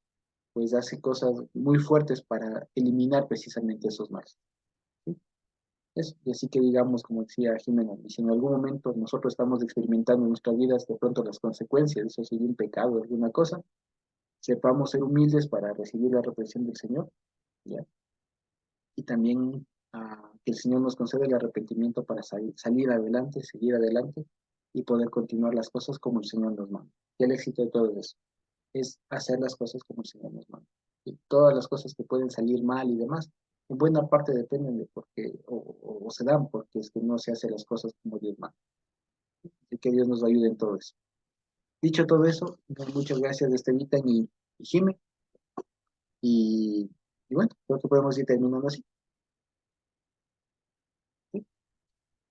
pues hace cosas muy fuertes para eliminar precisamente esos males. ¿Sí? Y así que digamos, como decía Jimena, y si en algún momento nosotros estamos experimentando en nuestras vidas de pronto las consecuencias de eso, si un pecado o alguna cosa, sepamos ser humildes para recibir la reprensión del Señor, ¿ya? Y también que el Señor nos conceda el arrepentimiento para salir adelante, seguir adelante y poder continuar las cosas como el Señor nos manda. Y el éxito de todo eso es hacer las cosas como el Señor nos manda. Y todas las cosas que pueden salir mal y demás, en buena parte dependen de por qué, o se dan porque es que no se hacen las cosas como Dios manda. Así que Dios nos ayude en todo eso. Dicho todo eso, muchas gracias de Estevitan y Jime. Y bueno, creo que podemos ir terminando así.